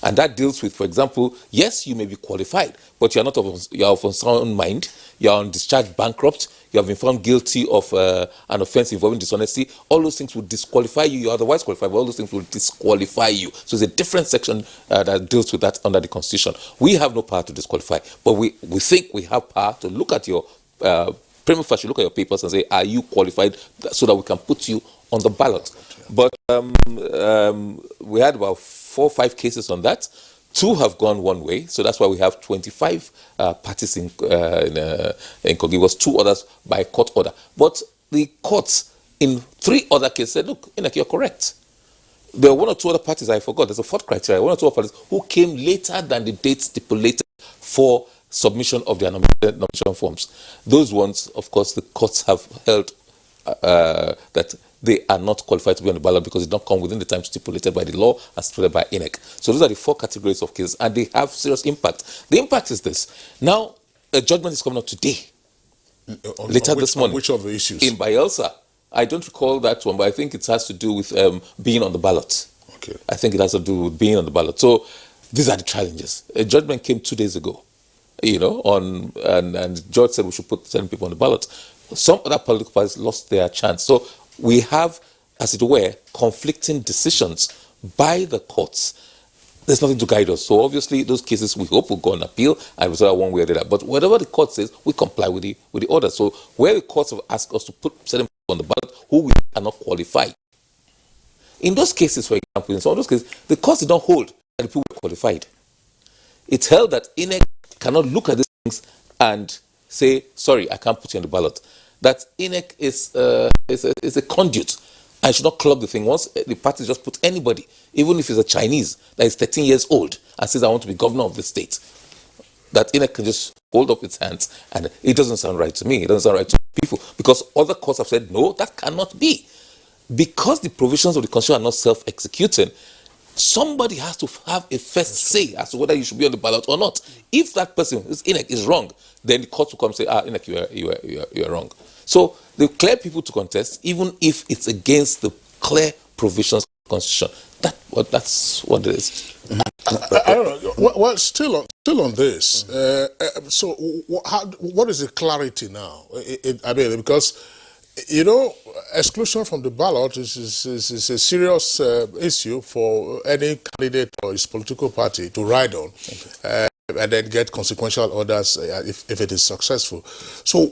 And that deals with, for example, yes, you may be qualified, but you are of unsound mind, you are undischarged bankrupt, you have been found guilty of an offense involving dishonesty. All those things will disqualify you. You are otherwise qualified, but all those things will disqualify you. So it's a different section that deals with that under the Constitution. We have no power to disqualify, but we think we have power to look at your prima facie, look at your papers and say, are you qualified, so that we can put you on the ballot. But we had about 4 or 5 cases on that. 2 have gone one way, so that's why we have 25 parties in Kogi. It was 2 others by court order. But the courts in 3 other cases said, look, you're correct. There were 1 or 2 other parties, I forgot, there's a 4th criteria, 1 or 2 other parties who came later than the date stipulated for submission of their nomination forms. Those ones, of course, the courts have held that they are not qualified to be on the ballot because it did not come within the time stipulated by the law and stipulated by INEC. So those are the 4 categories of cases, and they have serious impact. The impact is this. Now, a judgment is coming out today, later this morning. Which of the issues? In Bayelsa. I don't recall that one, but I think it has to do with being on the ballot. Okay. I think it has to do with being on the ballot. So these are the challenges. A judgment came 2 days ago, and the judge said we should put certain people on the ballot. Some other political parties lost their chance. So we have, as it were, conflicting decisions by the courts. There's nothing to guide us. So obviously, those cases we hope will go on appeal and resolve one way or the other. But whatever the court says, we comply with the order. So where the courts have asked us to put certain people on the ballot who we are not qualified. In those cases, for example, in some of those cases, the courts did not hold that the people were qualified. It held that INEC cannot look at these things and say, sorry, I can't put you on the ballot. That INEC is a conduit and should not clog the thing. Once the party just put anybody, even if it's a Chinese that is 13 years old and says, I want to be governor of the state, that INEC can just hold up its hands. And it doesn't sound right to me. It doesn't sound right to people, because other courts have said, no, that cannot be. Because the provisions of the Constitution are not self-executing, somebody has to have a first say as to whether you should be on the ballot or not. If that person, INEC, is wrong, then the court will come and say, INEC, you are wrong. So they clear people to contest, even if it's against the clear provisions of the Constitution. That's what it is. I don't know. Well, still on this. So what is the clarity now? Because exclusion from the ballot is a serious issue for any candidate or his political party to ride on, and then get consequential orders if it is successful. So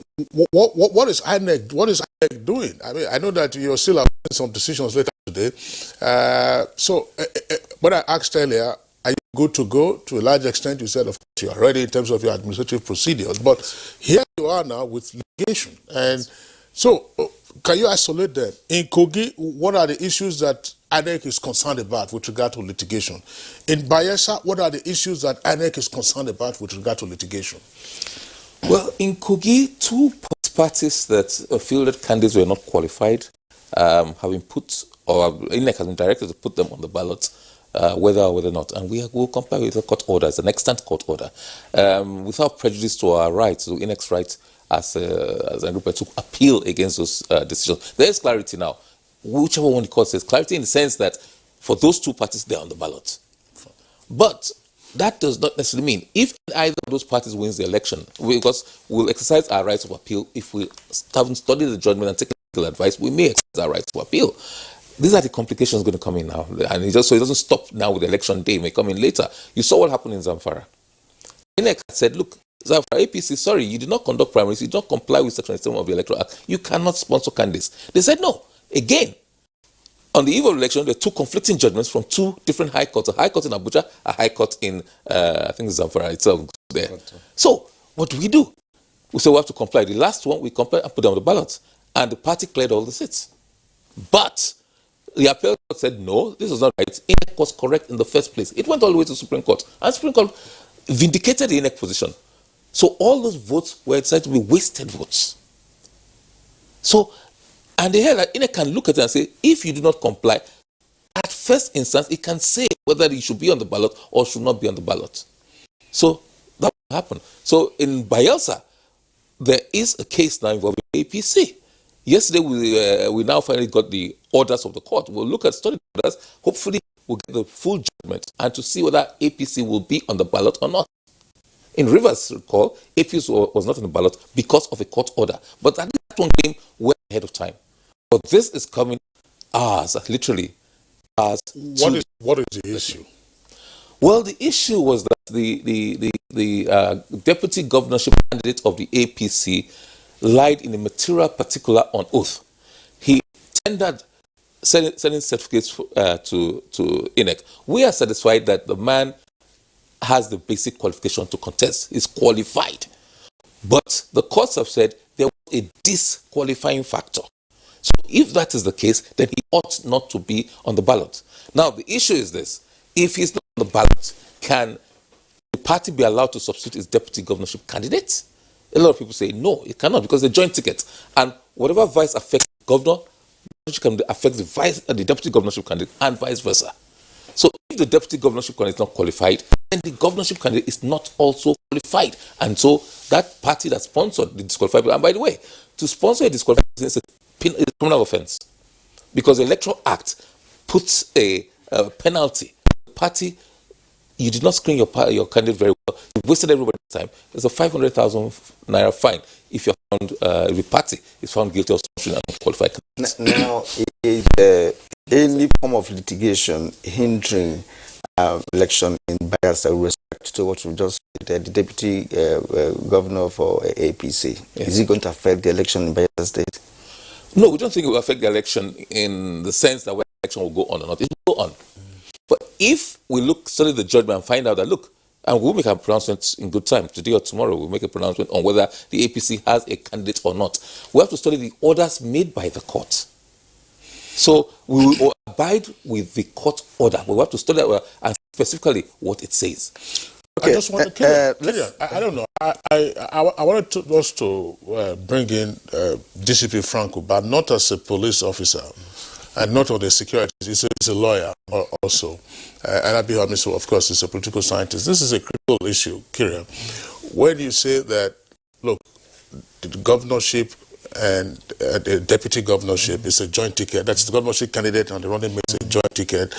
what is INEC? What is INEC doing? I know that you're still having some decisions later today. What I asked earlier, are you good to go? To a large extent, you said, of course, you are ready in terms of your administrative procedures. But here you are now with litigation. And so can you isolate them? In Kogi, what are the issues that INEC is concerned about with regard to litigation? In Bayelsa, what are the issues that INEC is concerned about with regard to litigation? Well, in Kogi, two parties that fielded candidates were not qualified have been put, or INEC has been directed to put them on the ballot, whether or whether not. And we will comply with the court order, it's an extant court order, without prejudice to our rights, to INEC's right as a group to appeal against those decisions. There is clarity now. Whichever one the court says, clarity in the sense that for those two parties, they're on the ballot. But that does not necessarily mean if either of those parties wins the election, because we'll exercise our rights of appeal. If we haven't studied the judgment and taken legal advice, we may exercise our rights to appeal. These are the complications going to come in now. And it doesn't stop now with election day, it may come in later. You saw what happened in Zamfara. INEC said, look, Zamfara APC, sorry, you did not conduct primaries, you did not comply with Section 7 of the Electoral Act. You cannot sponsor candidates. They said no. Again, on the eve of election, there were two conflicting judgments from two different high courts. A high court in Abuja, a high court in, I think Zamfara itself there. So, what do? We say we have to comply. The last one, we comply and put them on the ballot. And the party cleared all the seats. But the appeal court said, no, this was not right. INEC was correct in the first place. It went all the way to the Supreme Court. And the Supreme Court vindicated the INEC position. So all those votes were decided to be wasted votes. So, and they held that INEC can look at it and say, if you do not comply, at first instance, it can say whether you should be on the ballot or should not be on the ballot. So that will happen. So in Bayelsa, there is a case now involving APC. Yesterday, we now finally got the orders of the court. We'll look at study orders. Hopefully, we'll get the full judgment and to see whether APC will be on the ballot or not. In Rivers, recall, APC was not on the ballot because of a court order. But that one came well ahead of time. But this is coming literally as. What is the issue? Well, the issue was that the deputy governorship candidate of the APC lied in a material particular on oath. He tendered sending certificates to INEC. We are satisfied that the man has the basic qualification to contest, is qualified. But the courts have said there was a disqualifying factor. So if that is the case, then he ought not to be on the ballot. Now, the issue is this. If he's not on the ballot, can the party be allowed to substitute its deputy governorship candidate? A lot of people say no, it cannot because they're joint tickets. And whatever vice affects the governor, can affect the deputy governorship candidate and vice versa. So if the deputy governorship candidate is not qualified, then the governorship candidate is not also qualified. And so that party that sponsored the disqualified, and by the way, to sponsor a disqualified is a criminal offense because the Electoral Act puts a penalty. The party, you did not screen your candidate very well, you wasted everybody's time. There's a 500,000 naira fine if you're found, if the party is found guilty of sponsoring an unqualified candidate. Now, is any form of litigation hindering election in Bayelsa with respect to what we just said, the deputy governor for APC? Yes. Is it going to affect the election in Bayelsa State? No, we don't think it will affect the election in the sense that whether the election will go on or not. It will go on. But if we study the judgment and find out that, look, and we'll make a pronouncement in good time, today or tomorrow, we'll make a pronouncement on whether the APC has a candidate or not. We have to study the orders made by the court. So we will abide with the court order. We have to study that and specifically what it says. Okay, I just want to I don't know. I wanted us to bring in DCP Franco, but not as a police officer and not on the security. He's a lawyer also. And Abi Hamiso, of course, is a political scientist. This is a critical issue, Kyria. When you say that, look, the governorship and the deputy governorship is a joint ticket. That's the governorship candidate and the running mate is a joint ticket.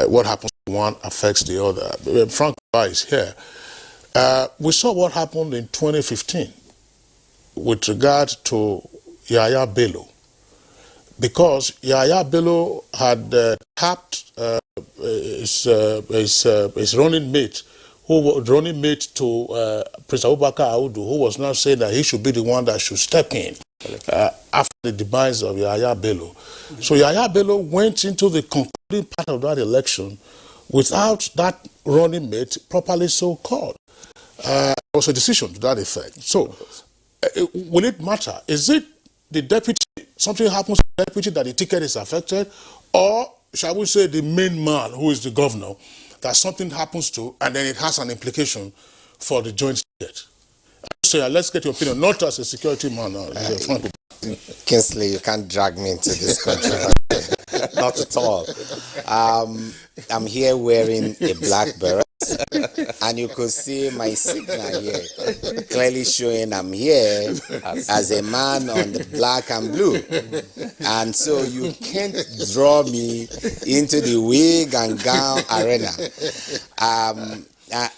What happens to one affects the other. Frank is here. We saw what happened in 2015 with regard to Yaya Bello. Because Yaya Bello had tapped his running mate, who was running mate to Prince Abubakar Audu, who was now saying that he should be the one that should step in after the demise of Yaya Bello. So Yaya Bello went into the concluding part of that election without that running mate properly so called. It was a decision to that effect. So will it matter? Is it the deputy something happens to the deputy that the ticket is affected, or shall we say the main man who is the governor, that something happens to, and then it has an implication for the joint ticket. So let's get your opinion, not as a security man. Kingsley, you can't drag me into this country. Not at all. I'm here wearing a black beret, and you could see my signal here, clearly showing I'm here as a man on the black and blue. And so you can't draw me into the wig and gown arena.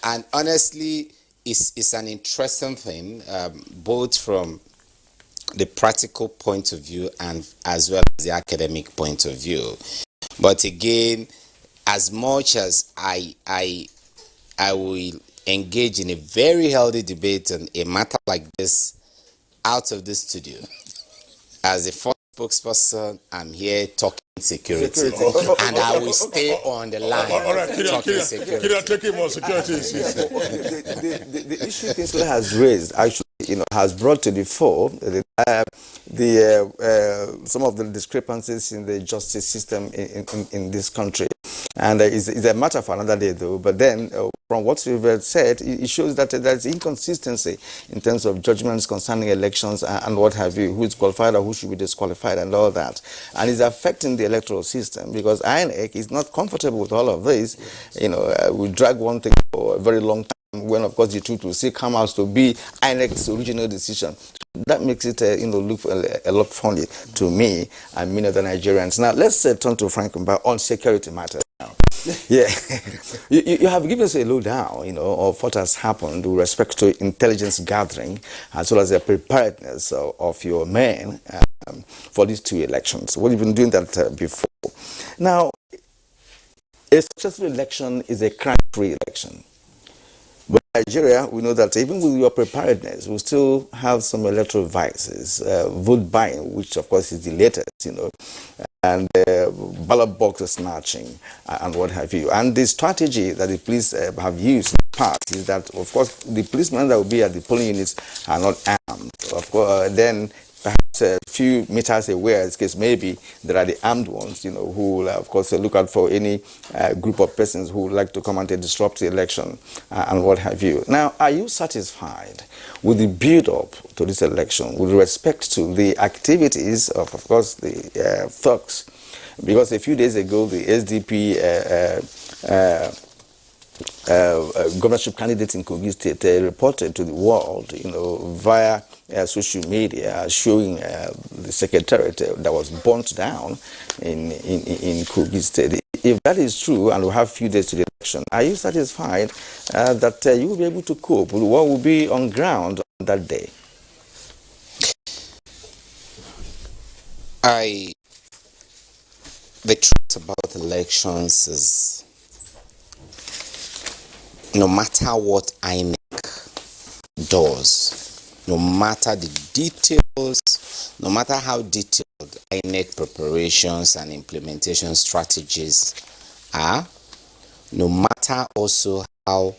And honestly, it's an interesting thing, both from the practical point of view and as well as the academic point of view. But again, as much as I will engage in a very healthy debate on a matter like this out of this studio, as a first spokesperson, I'm here talking security. And I will stay on the line talking security. The issue Kingsley has raised, actually, has brought to the fore some of the discrepancies in the justice system in this country. And it's a matter for another day, though. But then, from what you've said, it shows that there's inconsistency in terms of judgments concerning elections and what have you, who is qualified or who should be disqualified and all that. And it's affecting the electoral system because INEC is not comfortable with all of this. We drag one thing for a very long time when, of course, the truth will still come out to be INEC's original decision. That makes it look a lot funny to me and many other Nigerians. Now, let's turn to Frank Mba on security matters now. Yeah, you have given us a lowdown, of what has happened with respect to intelligence gathering as well as the preparedness of your men for these two elections. Well, you've been doing that before. Now, a successful election is a crime-free election. But in Nigeria, we know that even with your preparedness, we still have some electoral vices, vote buying, which of course is the latest, and ballot box snatching and what have you. And the strategy that the police have used in the past is that, of course, the policemen that will be at the polling units are not armed. Of course, then perhaps a few meters away, in this case, maybe there are the armed ones, who will, of course, look out for any group of persons who would like to come and disrupt the election and what have you. Now, are you satisfied with the build-up to this election with respect to the activities of course, the thugs? Because a few days ago, the SDP governorship candidate in Kogi State reported to the world, via social media, showing the secretariat that was burnt down in Kogi State. If that is true, and we have a few days to the election, are you satisfied that you will be able to cope with what will be on ground on that day? The truth about elections is, no matter what INEC does, no matter the details, no matter how detailed INEC preparations and implementation strategies are, no matter also how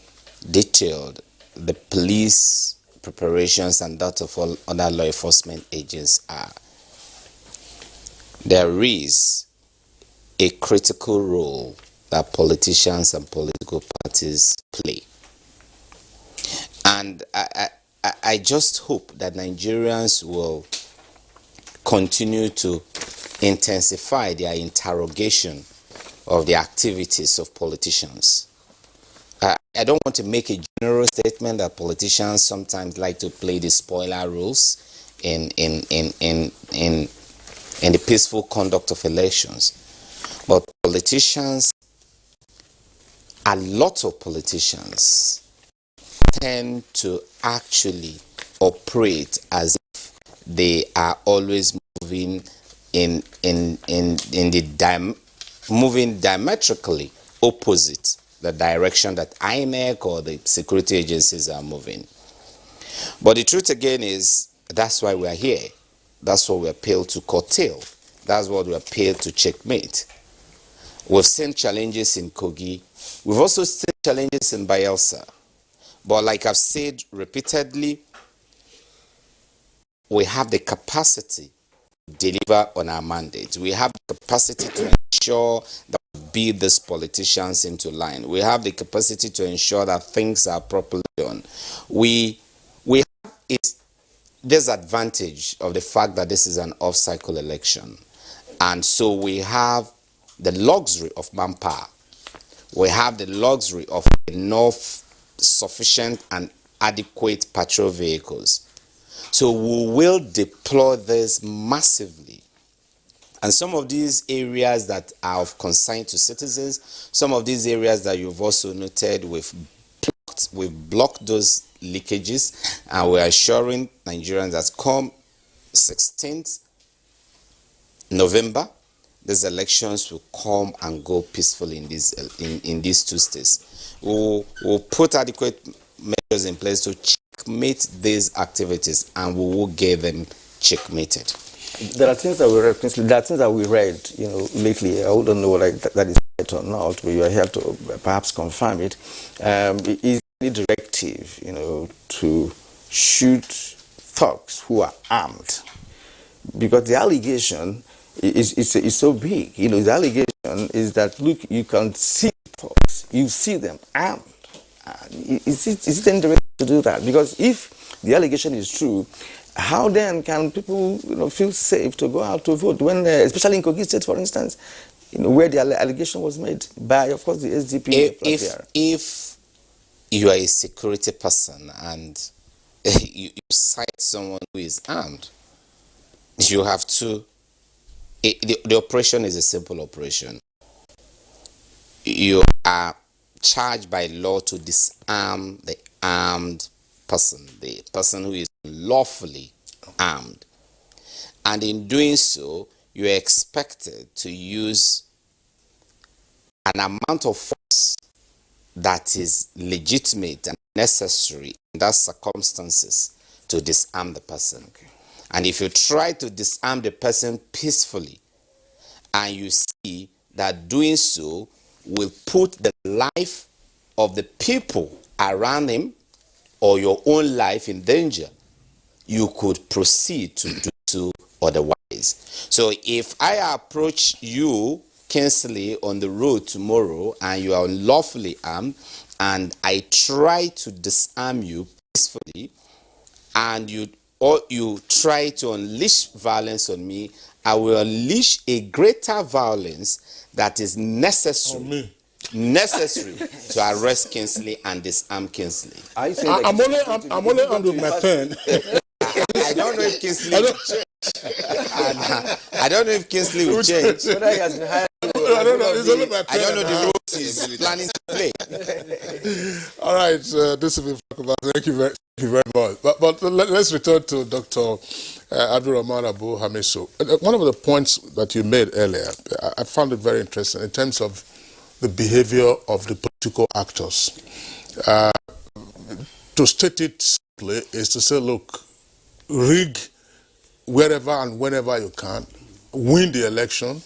detailed the police preparations and that of all other law enforcement agents are, there is a critical role that politicians and political parties play. And I just hope that Nigerians will continue to intensify their interrogation of the activities of politicians. I don't want to make a general statement that politicians sometimes like to play the spoiler roles in the peaceful conduct of elections. But politicians, a lot of politicians tend to actually operate as if they are always moving moving diametrically opposite the direction that INEC or the security agencies are moving. But the truth again is, that's why we are here. That's what we are paid to curtail. That's what we are paid to checkmate. We've seen challenges in Kogi. We've also seen challenges in Bayelsa. But like I've said repeatedly, we have the capacity deliver on our mandate. We have the capacity to ensure that we beat these politicians into line. We have the capacity to ensure that things are properly done. We have this advantage of the fact that this is an off-cycle election. And so we have the luxury of manpower. We have the luxury of enough sufficient and adequate patrol vehicles. So we will deploy this massively. And some of these areas that are of concern to citizens, some of these areas that you've also noted, we've blocked those leakages, and we're assuring Nigerians that come 16th November, these elections will come and go peacefully in these two states. We'll put adequate measures in place to checkmate these activities, and we will get them checkmated. There are things that we read, lately. I don't know whether that is right or not, but you are here to perhaps confirm it. Is any directive, to shoot thugs who are armed? Because the allegation is so big. The allegation is that, look, you can see thugs, you see them armed. Is it any directive to do that? Because if the allegation is true, how then can people feel safe to go out to vote when, especially in Kogi State, for instance, where the allegation was made by, of course, the SDP? If you are a security person and you cite someone who is armed, you have to. The operation is a simple operation. You are charged by law to disarm the armed person, the person who is lawfully armed. And in doing so, you are expected to use an amount of force that is legitimate and necessary in those circumstances to disarm the person. Okay. And if you try to disarm the person peacefully, and you see that doing so will put the life of the people around him or your own life in danger, you could proceed to do so otherwise. So if I approach you, Kinsley, on the road tomorrow, and you are unlawfully armed, and I try to disarm you peacefully, and you try to unleash violence on me, I will unleash a greater violence that is necessary to arrest Kinsley and disarm Kinsley. I'm only under my pen. I don't know if Kinsley will change. I don't know if Kinsley will change. Whether he has been hired. I don't know. I don't know the roles he's planning to play. All right, this will be talk about. Thank you very much. But let's return to Dr. Abdulrahman Abu Hamisu. One of the points that you made earlier, I found it very interesting in terms of the behavior of the political actors. To state it simply is to say, look, rig wherever and whenever you can, win the election,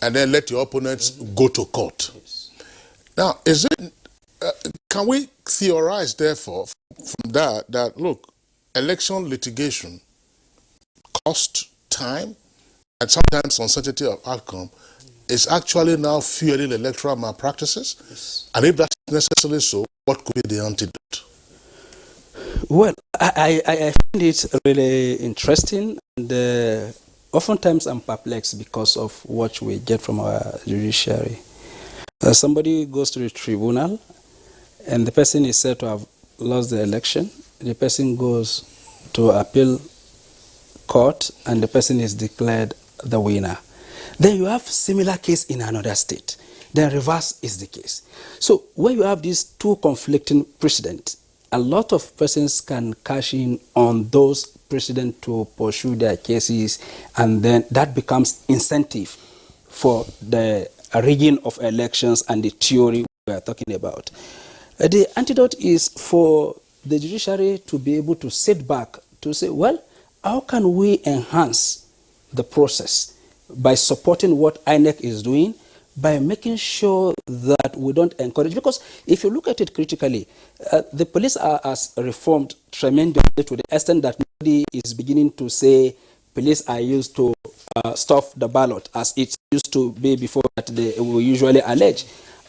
and then let your opponents go to court. Yes. Now, can we theorize, therefore, from that, look, election litigation cost time and sometimes uncertainty of outcome is actually now fueling electoral malpractices? Yes. And if that's necessarily so, what could be the antidote? Well, I find it really interesting, and oftentimes I'm perplexed because of what we get from our judiciary. Somebody goes to the tribunal, and the person is said to have lost the election. The person goes to appeal court, and the person is declared the winner. Then you have similar case in another state. Then reverse is the case. So when you have these two conflicting precedents, a lot of persons can cash in on those precedents to pursue their cases, and then that becomes incentive for the rigging of elections and the theory we are talking about. The antidote is for the judiciary to be able to sit back to say, well, how can we enhance the process by supporting what INEC is doing, by making sure that we don't encourage, because if you look at it critically, the police are as reformed tremendously to the extent that nobody is beginning to say police are used to stuff the ballot as it used to be before that they will usually allege.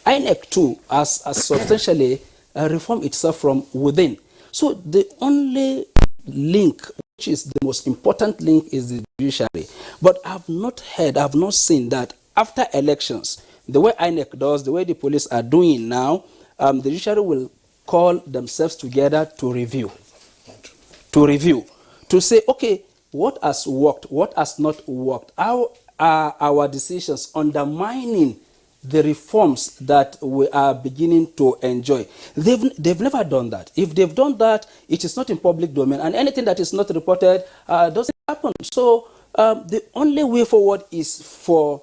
INEC too has substantially reformed itself from within. So the only link, which is the most important link, is the judiciary. But I've not heard, I've not seen that after elections, the way INEC does, the way the police are doing now, the judiciary will call themselves together to review. To say, okay, what has worked, what has not worked, how are our decisions undermining the reforms that we are beginning to enjoy. They've never done that. If they've done that, it is not in public domain, and anything that is not reported doesn't happen. So the only way forward is for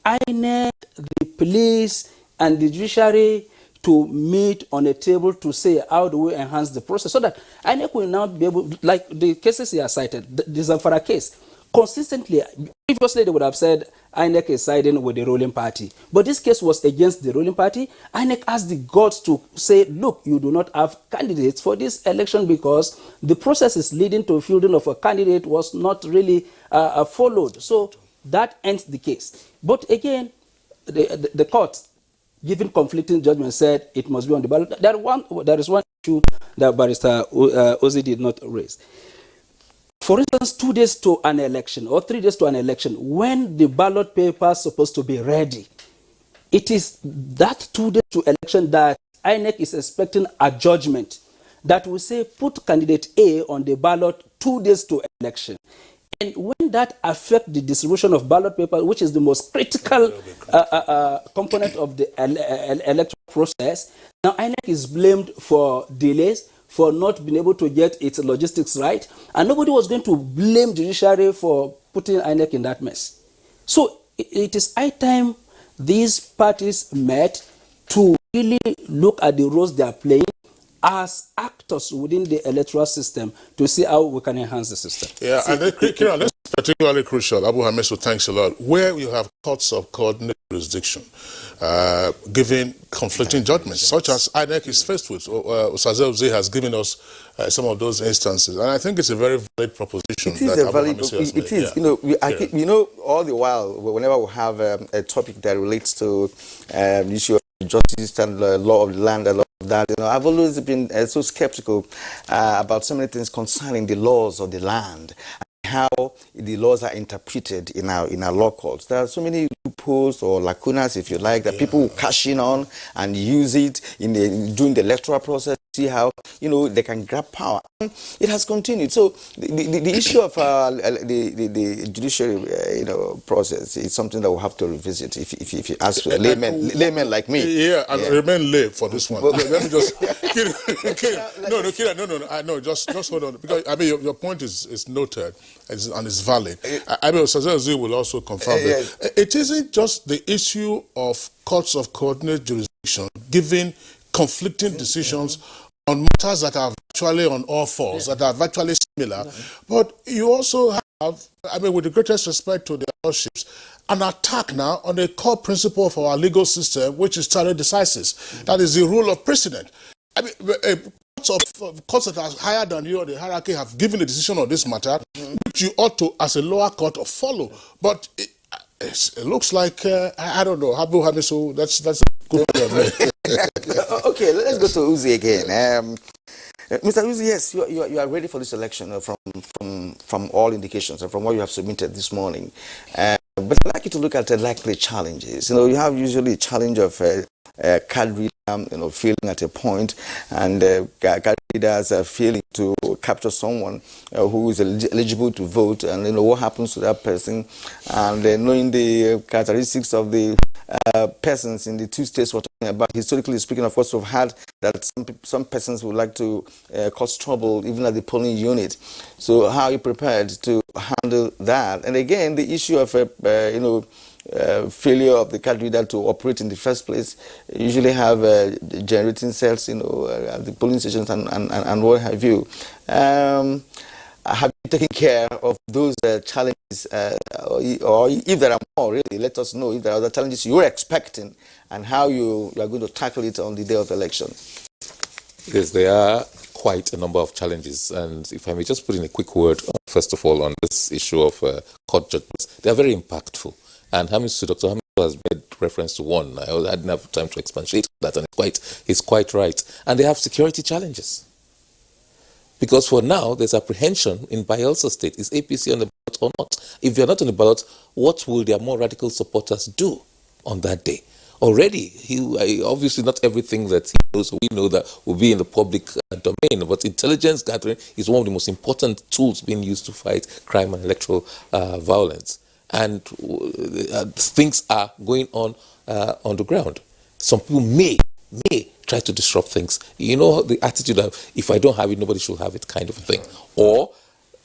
INEC, the police, and the judiciary to meet on a table to say how do we enhance the process so that INEC will now be able, like the cases he has cited, the Zamfara case, consistently, previously they would have said INEC is siding with the ruling party. But this case was against the ruling party. INEC has the guts to say, look, you do not have candidates for this election because the process is leading to fielding of a candidate was not really followed. So that ends the case. But again, the court, giving conflicting judgment, said it must be on the ballot. There is one issue that Barrister Ozzy did not raise. For instance, 2 days to an election or 3 days to an election, when the ballot paper is supposed to be ready, it is that 2 days to election that INEC is expecting a judgment that will say put candidate A on the ballot 2 days to election. And when that affects the distribution of ballot paper, which is the most critical component of the electoral process, now INEC is blamed for delays, for not being able to get its logistics right, and nobody was going to blame judiciary for putting INEC in that mess. So it is high time these parties met to really look at the roles they are playing as actors within the electoral system to see how we can enhance the system. Yeah, and then, Kira, this is particularly crucial. Abu Hamisu, thanks a lot. Where you have courts of coordinated jurisdiction giving conflicting judgments, such as INEC is faced with. Osaze has given us some of those instances, and I think it's a very valid proposition. It is a valid. It is. Yeah. You know, all the while, whenever we have a topic that relates to the issue of justice and the law of the land, and all of that, I've always been so skeptical about so many things concerning the laws of the land. How the laws are interpreted in our law courts. There are so many loopholes or lacunas, if you like, that people cash in on and use it during the electoral process. See how they can grab power. It has continued. So the issue of the judiciary process is something that we'll have to revisit if you ask laymen like me. Yeah, and remain lay for this one. Let me just no, just hold on, because I mean your point is noted and is valid. I mean, Osaze will also confirm that it isn't just the issue of courts of coordinated jurisdiction giving conflicting decisions on matters that are virtually on all fours, that are virtually similar, but you also have, I mean, with the greatest respect to the lordships, an attack now on the core principle of our legal system, which is stare decisis. That is the rule of precedent. I mean, courts that are higher than you on the hierarchy have given a decision on this matter, which you ought to, as a lower court, follow. But it looks like, I don't know, Abu Hamisu, that's a good point. Okay, let's go to Uzi again. Mr. Uzi, yes, you are ready for this election from all indications and from what you have submitted this morning. But I'd like you to look at the likely challenges. You have usually a challenge of card reader, failing at a point, and card readers are failing to capture someone who is eligible to vote, and what happens to that person, and knowing the characteristics of the persons in the two states we're talking about. Historically speaking, of course, we've had that some persons would like to cause trouble even at the polling unit. So how are you prepared to handle that? And again, the issue of failure of the card reader to operate in the first place. You usually have generating cells, at the polling stations and what have you. Have you taken care of those challenges, or if there are more, really, let us know if there are other challenges you're expecting and how you are going to tackle it on the day of election. Yes, there are quite a number of challenges, and if I may just put in a quick word, first of all, on this issue of court judgments, they are very impactful. And Dr. Hamisu has made reference to one. I didn't have time to expatiate on that, and he's quite right. And they have security challenges. Because for now, there's apprehension in Bayelsa State. Is APC on the ballot or not? If they're not on the ballot, what will their more radical supporters do on that day? Already, obviously not everything that he knows, we know that will be in the public domain, but intelligence gathering is one of the most important tools being used to fight crime and electoral violence. And things are going on the ground. Some people may try to disrupt things. You know, the attitude of, if I don't have it, nobody should have it kind of a thing. Or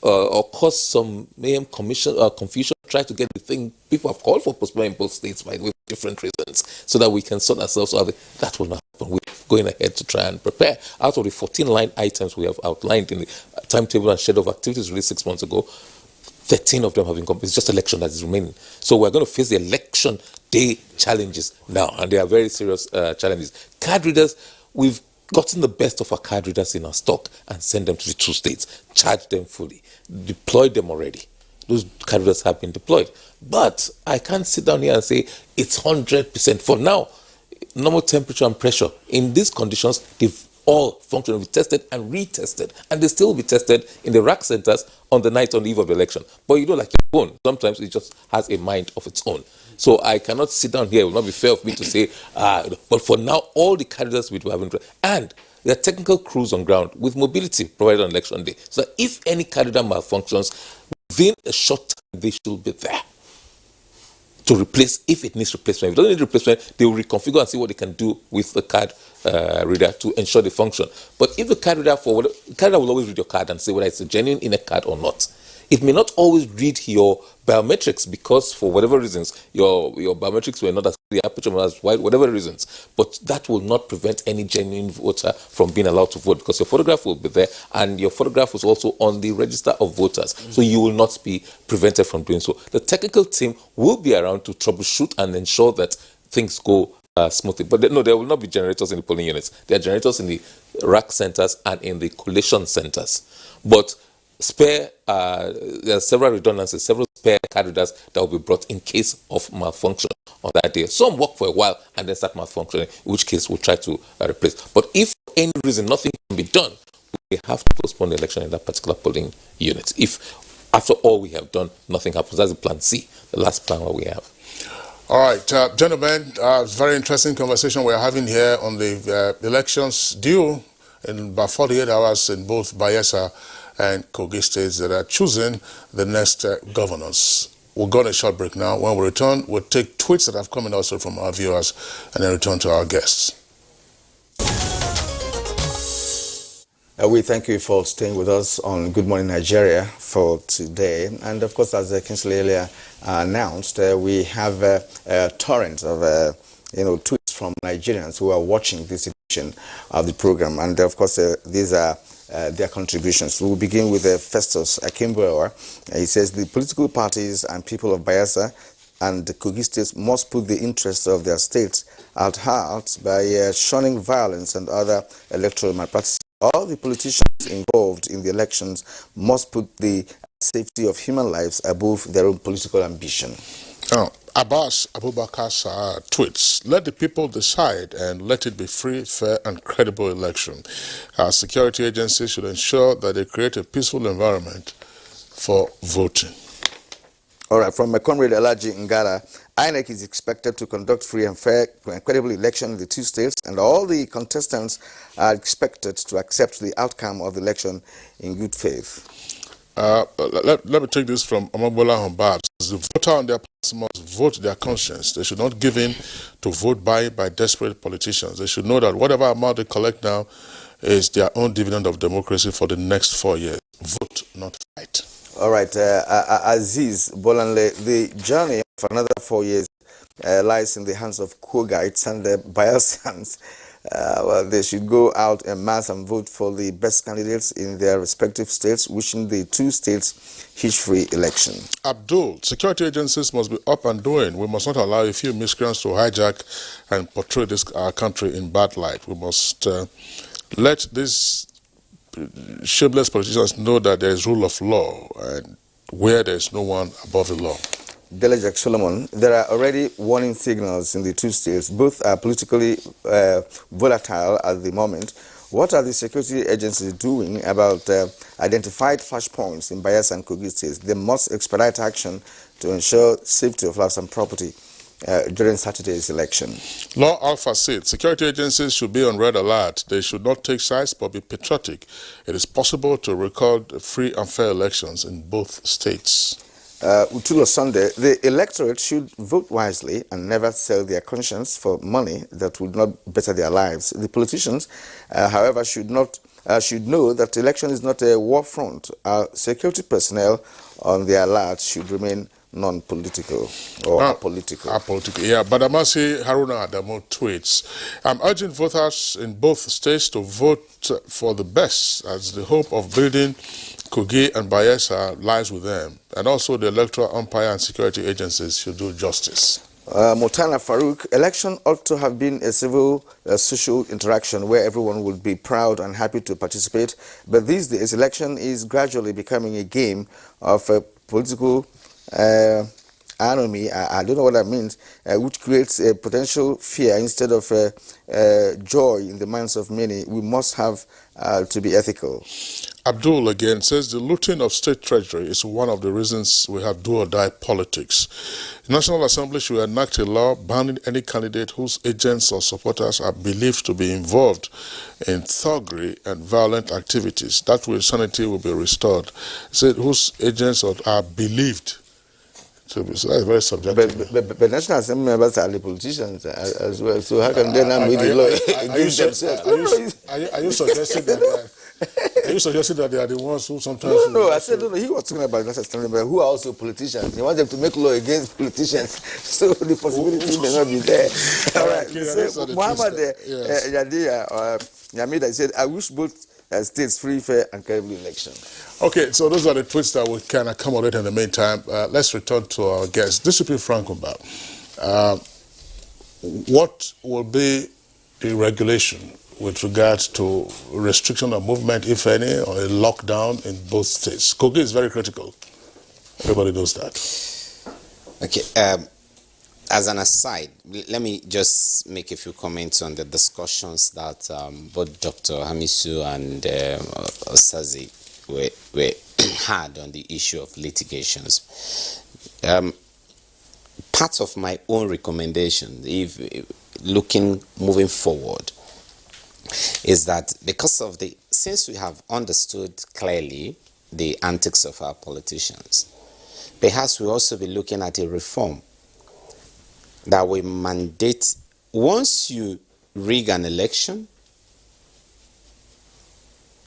cause some mayhem, confusion, try to get the thing. People have called for postponement in both states, by the way, for different reasons, so that we can sort ourselves out. That will not happen. We're going ahead to try and prepare. Out of the 14 line items we have outlined in the timetable and schedule of activities released 6 months ago, 13 of them have been completed. It's just election that is remaining. So we're going to face the election day challenges now, and they are very serious challenges. Card readers, we've gotten the best of our card readers in our stock and send them to the 2 states, charge them fully, deployed them already. Those card readers have been deployed. But I can't sit down here and say it's 100%. For now, normal temperature and pressure, in these conditions, they've all functionally tested and retested, and they still be tested in the rack centers on the night on the eve of the election. But you know, like your phone, sometimes it just has a mind of its own. So I cannot sit down here. It will not be fair of me to say, but for now, all the candidates we do have, and there are technical crews on ground with mobility provided on election day. So that if any candidate malfunctions, within a short time, they should be there to replace if it needs replacement. If it doesn't need replacement, they will reconfigure and see what they can do with the card reader to ensure they function. But if the card reader, the card reader will always read your card and say whether it's a genuine in a card or not. It may not always read your biometrics because for whatever reasons, your biometrics were not as the aperture was as wide, whatever reasons. But that will not prevent any genuine voter from being allowed to vote because your photograph will be there and your photograph was also on the register of voters. So you will not be prevented from doing so. The technical team will be around to troubleshoot and ensure that things go smoothly. But no, there will not be generators in the polling units. There are generators in the rack centers and in the collation centers. But there are several redundancies, several spare card readers that will be brought in case of malfunction on that day. Some work for a while and then start malfunctioning, in which case we'll try to replace. But if for any reason nothing can be done, we have to postpone the election in that particular polling unit. If after all we have done, nothing happens, that's the plan C, the last plan that we have. All right, gentlemen, very interesting conversation we're having here on the elections due in about 48 hours in both Bayelsa and Kogi states that are choosing the next governors. We'll go on a short break now. When we return, we'll take tweets that have come in also from our viewers and then return to our guests. We thank you for staying with us on Good Morning Nigeria for today. And of course, as Kingsley earlier announced, we have a torrent of tweets from Nigerians who are watching this edition of the program. And of course, these are their contributions. We'll begin with Festus Akimboewa. He says the political parties and people of Bayelsa and the Kogi states must put the interests of their states at heart by shunning violence and other electoral malpractices. All the politicians involved in the elections must put the safety of human lives above their own political ambition. Abbas Abubakar's tweets, let the people decide and let it be free, fair and credible election. Our security agencies should ensure that they create a peaceful environment for voting. All right, from my comrade Elaji Ngara, INEC is expected to conduct free and fair and credible election in the 2 states, and all the contestants are expected to accept the outcome of the election in good faith. Let me take this from Amabola Humbab. The voter on their parts must vote their conscience. They should not give in to vote by desperate politicians. They should know that whatever amount they collect now is their own dividend of democracy for the next 4 years. Vote, not fight. All right, Aziz Bolanle, the journey of another 4 years lies in the hands of Kogites and the Bayelsans. Well, they should go out en masse and vote for the best candidates in their respective states, wishing the 2 states hitch-free election. Abdul, security agencies must be up and doing. We must not allow a few miscreants to hijack and portray this our country in bad light. We must let these shameless politicians know that there is rule of law and where there is no one above the law. Delejak Solomon, there are already warning signals in the two states. Both are politically volatile at the moment. What are the security agencies doing about identified flashpoints in Bayelsa and Kogi states? They must expedite action to ensure safety of lives and property during Saturday's election. Law Alpha said security agencies should be on red alert. They should not take sides but be patriotic. It is possible to record free and fair elections in both states. Utulo Sunday, the electorate should vote wisely and never sell their conscience for money that would not better their lives. The politicians, however, should know that election is not a war front. Our security personnel on the alert should remain non-political or apolitical. Apolitical, yeah. Badamasi Haruna Adamo tweets, I'm urging voters in both states to vote for the best, as the hope of building Kogi and Bayelsa lies with them. And also the electoral umpire and security agencies should do justice. Mutana Farouk, election ought to have been a civil, social interaction where everyone would be proud and happy to participate. But these days, election is gradually becoming a game of political enemy. I don't know what that means, which creates a potential fear instead of joy in the minds of many. We must have to be ethical. Abdul again says the looting of state treasury is one of the reasons we have do-or-die politics. The National Assembly should enact a law banning any candidate whose agents or supporters are believed to be involved in thuggery and violent activities. That way sanity will be restored. Said whose agents are believed to be. So that's very subjective. But National Assembly members are the politicians as well. So how can they not make the law against themselves? Are you suggesting that? Are you suggesting that they are the ones who sometimes... No, I said, no, he was talking about National Assembly members who are also politicians. He wants them to make law against politicians, so the possibility may not be there. All right, so Muhammad Yamida said, I wish both states free, fair, and credible election. Okay, so those are the tweets that we can accommodate in the meantime. Let's return to our guest. DCP Frankumba, what will be the regulation with regards to restriction of movement, if any, or a lockdown in both states? Kogi is very critical. Everybody knows that. Okay. As an aside, let me just make a few comments on the discussions that both Dr. Hamisu and Osazi were had on the issue of litigations. Part of my own recommendation, if moving forward, is that because of since we have understood clearly the antics of our politicians, perhaps we also be looking at a reform that will mandate, once you rig an election,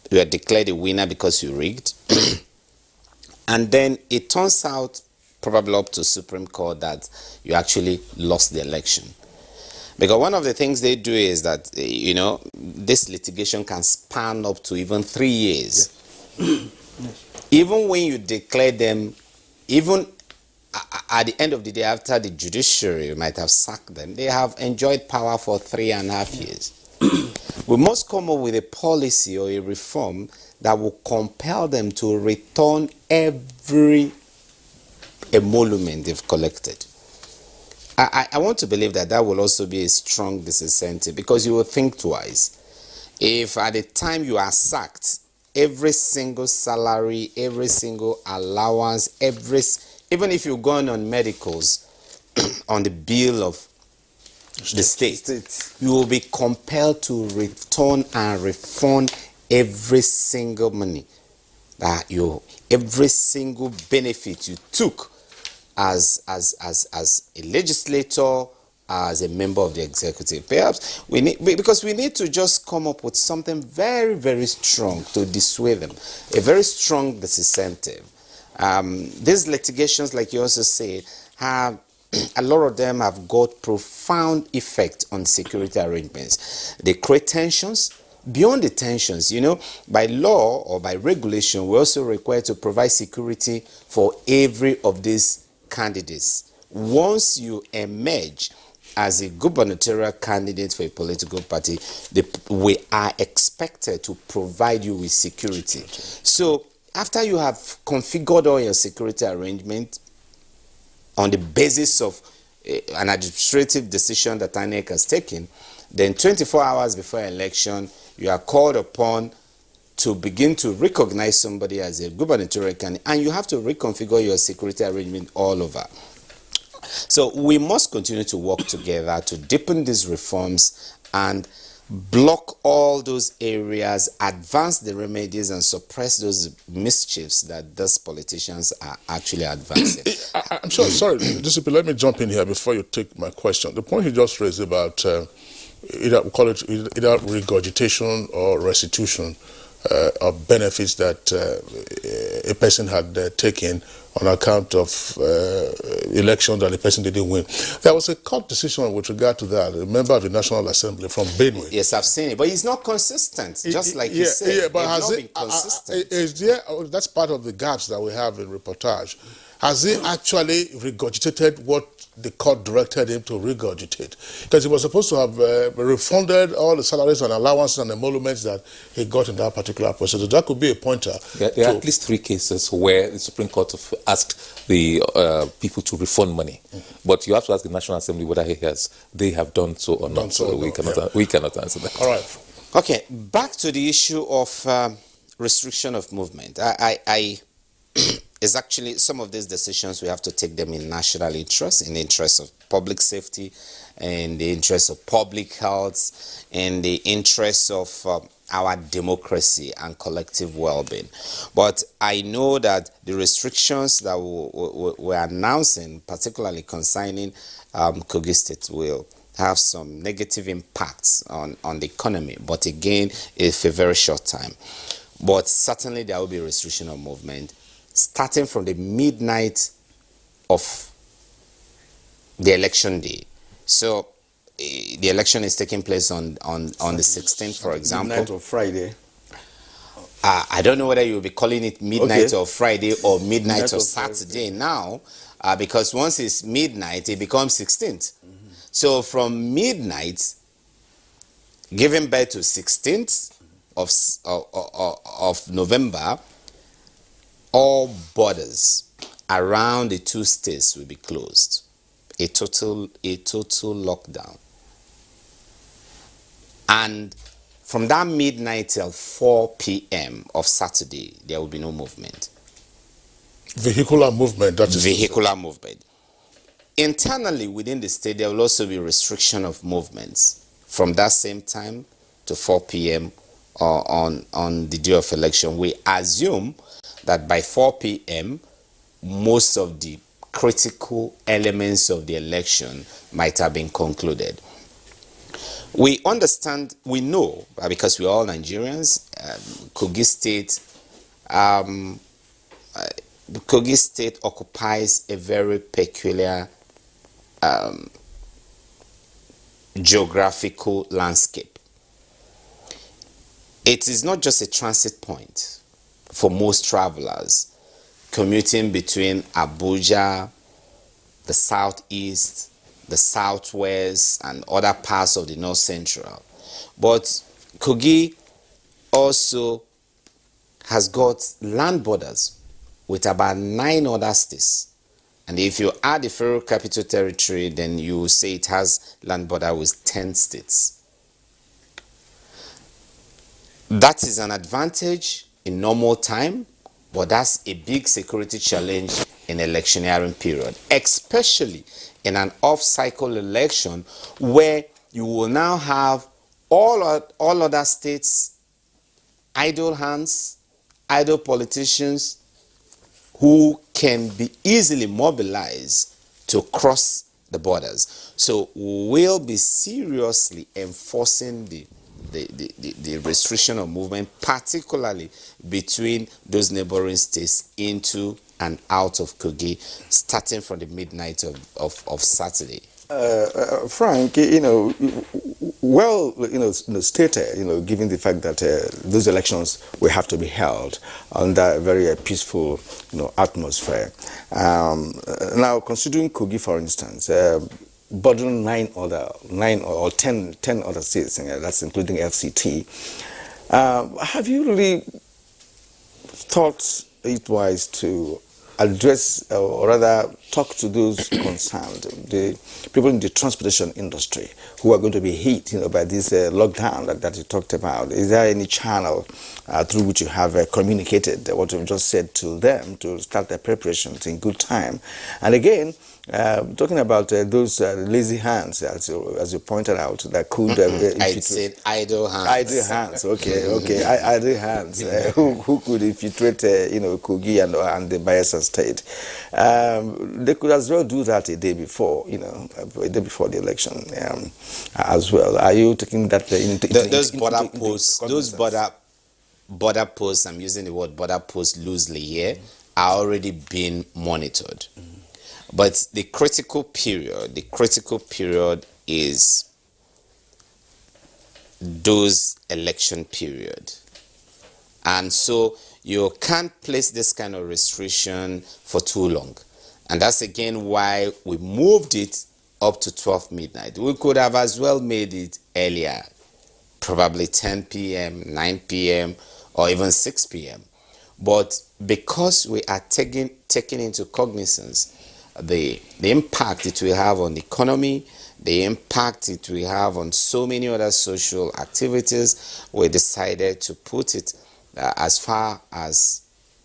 you are declared a winner because you rigged, and then it turns out, probably up to Supreme Court, that you actually lost the election. Because one of the things they do is that, this litigation can span up to even 3 years. Even when you declare them, even at the end of the day, after the judiciary might have sacked them, they have enjoyed power for 3.5 years. We must come up with a policy or a reform that will compel them to return every emolument they've collected. I want to believe that will also be a strong disincentive, because you will think twice. If at the time you are sacked, every single salary, every single allowance, even if you're going on medicals on the bill of the state, you will be compelled to return and refund every single money every single benefit you took as a legislator, as a member of the executive. Perhaps because we need to just come up with something very, very strong to dissuade them, a very strong disincentive. These litigations, like you also say, have a lot of them have got profound effect on security arrangements. They create tensions. Beyond the tensions, by law or by regulation, we're also required to provide security for every of these candidates. Once you emerge as a gubernatorial candidate for a political party, we are expected to provide you with security. So after you have configured all your security arrangement on the basis of an administrative decision that INEC has taken, then 24 hours before election, you are called upon to begin to recognize somebody as a gubernatorial candidate, and you have to reconfigure your security arrangement all over. So we must continue to work together to deepen these reforms and block all those areas, advance the remedies, and suppress those mischiefs that those politicians are actually advancing. I'm sure, sorry, Discipline, let me jump in here before you take my question. The point you just raised about either we call it either regurgitation or restitution of benefits that a person had taken on account of election that the person didn't win. There was a court decision with regard to that. A member of the National Assembly from Benue. Yes, I've seen it, but it's not consistent. Just like you said, yeah, but it's not been consistent. Is there? That's part of the gaps that we have in reportage. Has he actually regurgitated what the court directed him to regurgitate? Because he was supposed to have refunded all the salaries and allowances and emoluments that he got in that particular process. So that could be a pointer. There are at least 3 cases where the Supreme Court have asked the people to refund money. But you have to ask the National Assembly whether they have done so or not. So we cannot answer that. All right. Okay, back to the issue of restriction of movement. It's actually some of these decisions we have to take them in national interest, in the interest of public safety, in the interest of public health, in the interest of our democracy and collective well-being. But I know that the restrictions that we're announcing, particularly concerning Kogi State, will have some negative impacts on the economy. But again, it's a very short time. But certainly there will be restriction of movement, starting from the midnight of the election day. So the election is taking place on the 16th, for example. Midnight of Friday. I don't know whether you'll be calling it midnight of Friday or midnight of Saturday now, because once it's midnight, it becomes 16th. So from midnight, giving birth to 16th of November, all borders around the 2 states will be closed. A total lockdown. And from that midnight till 4 p.m. of Saturday, there will be no movement. Vehicular movement, that is vehicular movement. Internally within the state, there will also be restriction of movements from that same time to 4 p.m. on the day of election. We assume that by 4 p.m., most of the critical elements of the election might have been concluded. We understand, we know, because we're all Nigerians, Kogi State occupies a very peculiar geographical landscape. It is not just a transit point for most travelers commuting between Abuja, the southeast, the southwest, and other parts of the north central. But Kogi also has got land borders with about 9 other states. And if you add the Federal Capital Territory, then you will say it has land border with 10 states. That is an advantage in normal time, but that's a big security challenge in electioneering period, especially in an off-cycle election where you will now have all other states, idle hands, idle politicians who can be easily mobilized to cross the borders. So we'll be seriously enforcing the restriction of movement, particularly between those neighboring states into and out of Kogi, starting from the midnight of Saturday. Frank, stated, given the fact that those elections will have to be held under a very peaceful, atmosphere. Now, considering Kogi, for instance, bordering 9 or 10 other states, that's including FCT. Have you really thought it wise to address or rather talk to those concerned, the people in the transportation industry who are going to be hit by this lockdown that you talked about? Is there any channel through which you have communicated what you've just said to them to start their preparations in good time? And again, talking about those lazy hands, as you pointed out, that could... I'd say idle hands. Idle hands, okay. Idle hands who could infiltrate, Kogi and the Bayelsa State. They could as well do that a day before, the election as well. Are you taking that into those border posts, I'm using the word border posts loosely here, are already being monitored. But the critical period is those election period. And so you can't place this kind of restriction for too long. And that's again why we moved it up to 12 midnight. We could have as well made it earlier, probably 10 p.m., 9 p.m., or even 6 p.m. But because we are taking into cognizance the impact it will have on the economy, the impact it will have on so many other social activities, we decided to put it as far as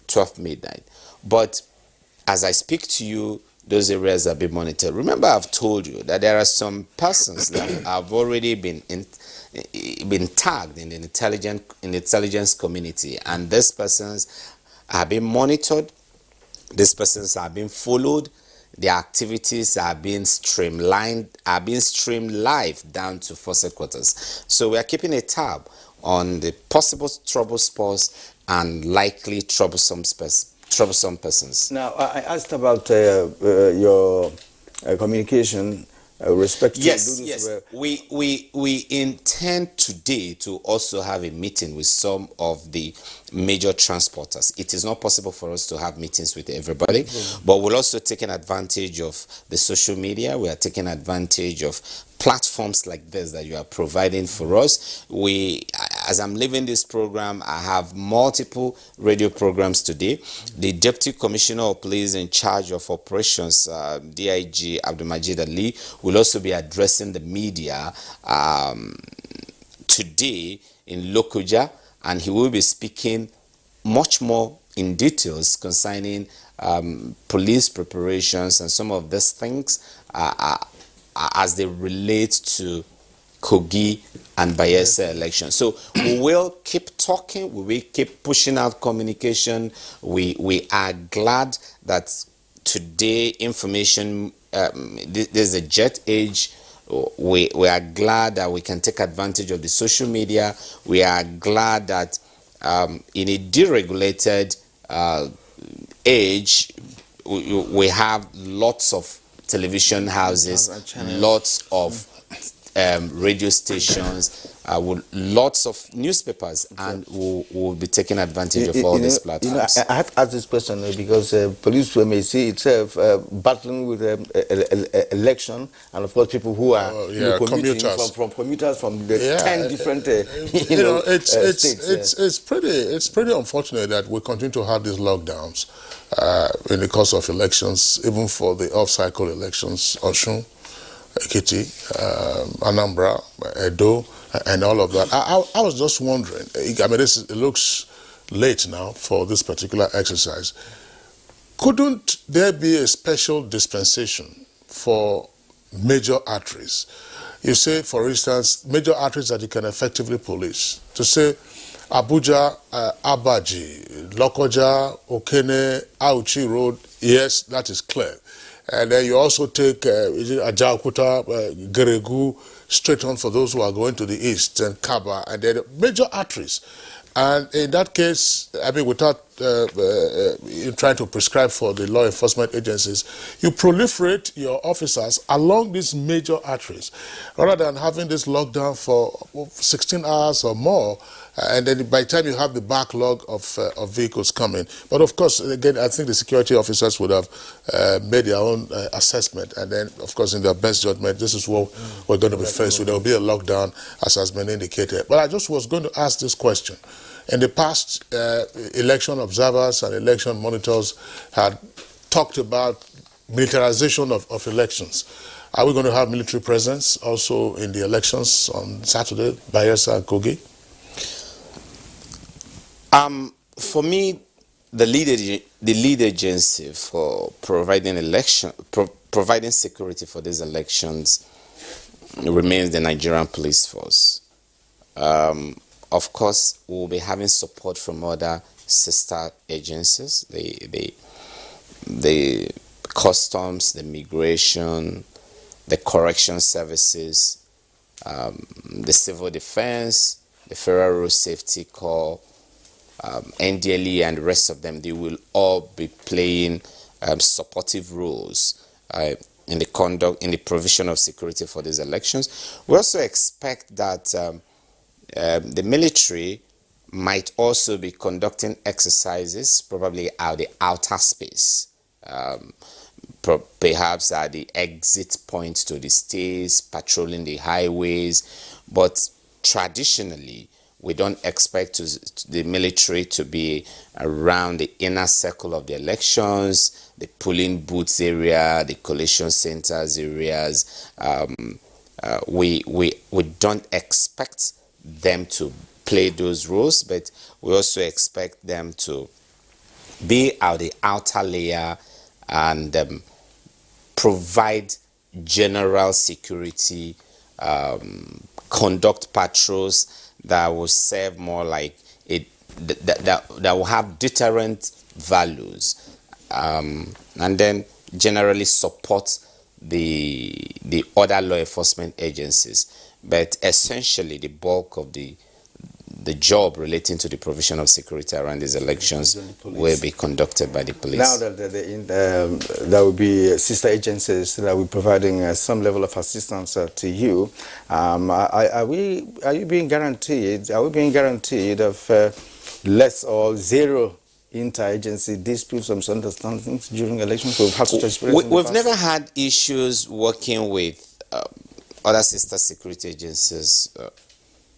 12 midnight. But as I speak to you, those areas are being monitored. Remember, I've told you that there are some persons that have already been tagged in the intelligence community, and these persons are being monitored. These persons are being followed. Their activities are being streamed live down to force headquarters. So we are keeping a tab on the possible trouble spots and likely troublesome persons. Now, I asked about your communication respect to yes. We intend today to also have a meeting with some of the major transporters. It is not possible for us to have meetings with everybody, but we're also taking advantage of the social media. We are taking advantage of platforms like this that you are providing for us. As I'm leaving this program, I have multiple radio programs today. The Deputy Commissioner of Police in charge of operations, DIG Abdulmajid Ali, will also be addressing the media today in Lokoja, and he will be speaking much more in details concerning police preparations and some of these things as they relate to Kogi and Bayelsa election. So we will keep talking, we will keep pushing out communication. We are glad that today information, there's a jet age. We are glad that we can take advantage of the social media. We are glad that in a deregulated age, we have lots of television houses, lots of radio stations, with lots of newspapers, and we'll be taking advantage of all these platforms. I had to ask this question because police may see itself battling with election, and of course people who are commuters from the 10 different states. It's pretty unfortunate that we continue to have these lockdowns in the course of elections, even for the off-cycle elections, Osun, Ekiti, Anambra, Edo, and all of that. I was just wondering, I mean, it looks late now for this particular exercise. Couldn't there be a special dispensation for major arteries? You say, for instance, major arteries that you can effectively police. To say Abuja, Abaji, Lokoja, Okene, Auchi Road, yes, that is clear. And then you also take Ajaokuta, Geregu, straight on for those who are going to the east, and Kaba, and then major arteries. And in that case, I mean, without trying to prescribe for the law enforcement agencies, you proliferate your officers along these major arteries. Rather than having this lockdown for 16 hours or more, and then by the time you have the backlog of vehicles coming. But of course, again, I think the security officers would have made their own assessment, and then, of course, in their best judgment, this is what we're going to be faced with. There will be a lockdown, as has been indicated. But I just was going to ask this question. In the past, election observers and election monitors had talked about militarization of elections. Are we going to have military presence also in the elections on Saturday, Bayelsa and Kogi? For me, the lead agency for providing security for these elections remains the Nigerian police force. Of course, we'll be having support from other sister agencies, the customs, the migration, the correction services, the civil defense, the Federal Road Safety Corps, NDLE, and the rest of them. They will all be playing supportive roles in the provision of security for these elections. We also expect that the military might also be conducting exercises, probably at the outer space, perhaps at the exit points to the states, patrolling the highways. But traditionally, we don't expect the military to be around the inner circle of the elections, the polling booths area, the collation centers areas. We don't expect them to play those roles, but we also expect them to be at the outer layer and provide general security, conduct patrols that will serve more like that will have deterrent values, and then generally support the other law enforcement agencies. But essentially, the bulk of the job relating to the provision of security around these elections will be conducted by the police. Now that there will be sister agencies that will be providing some level of assistance to you, are we being guaranteed of less or zero interagency disputes and misunderstandings during elections? We've had such experience in the We've past. never had issues working with other sister security agencies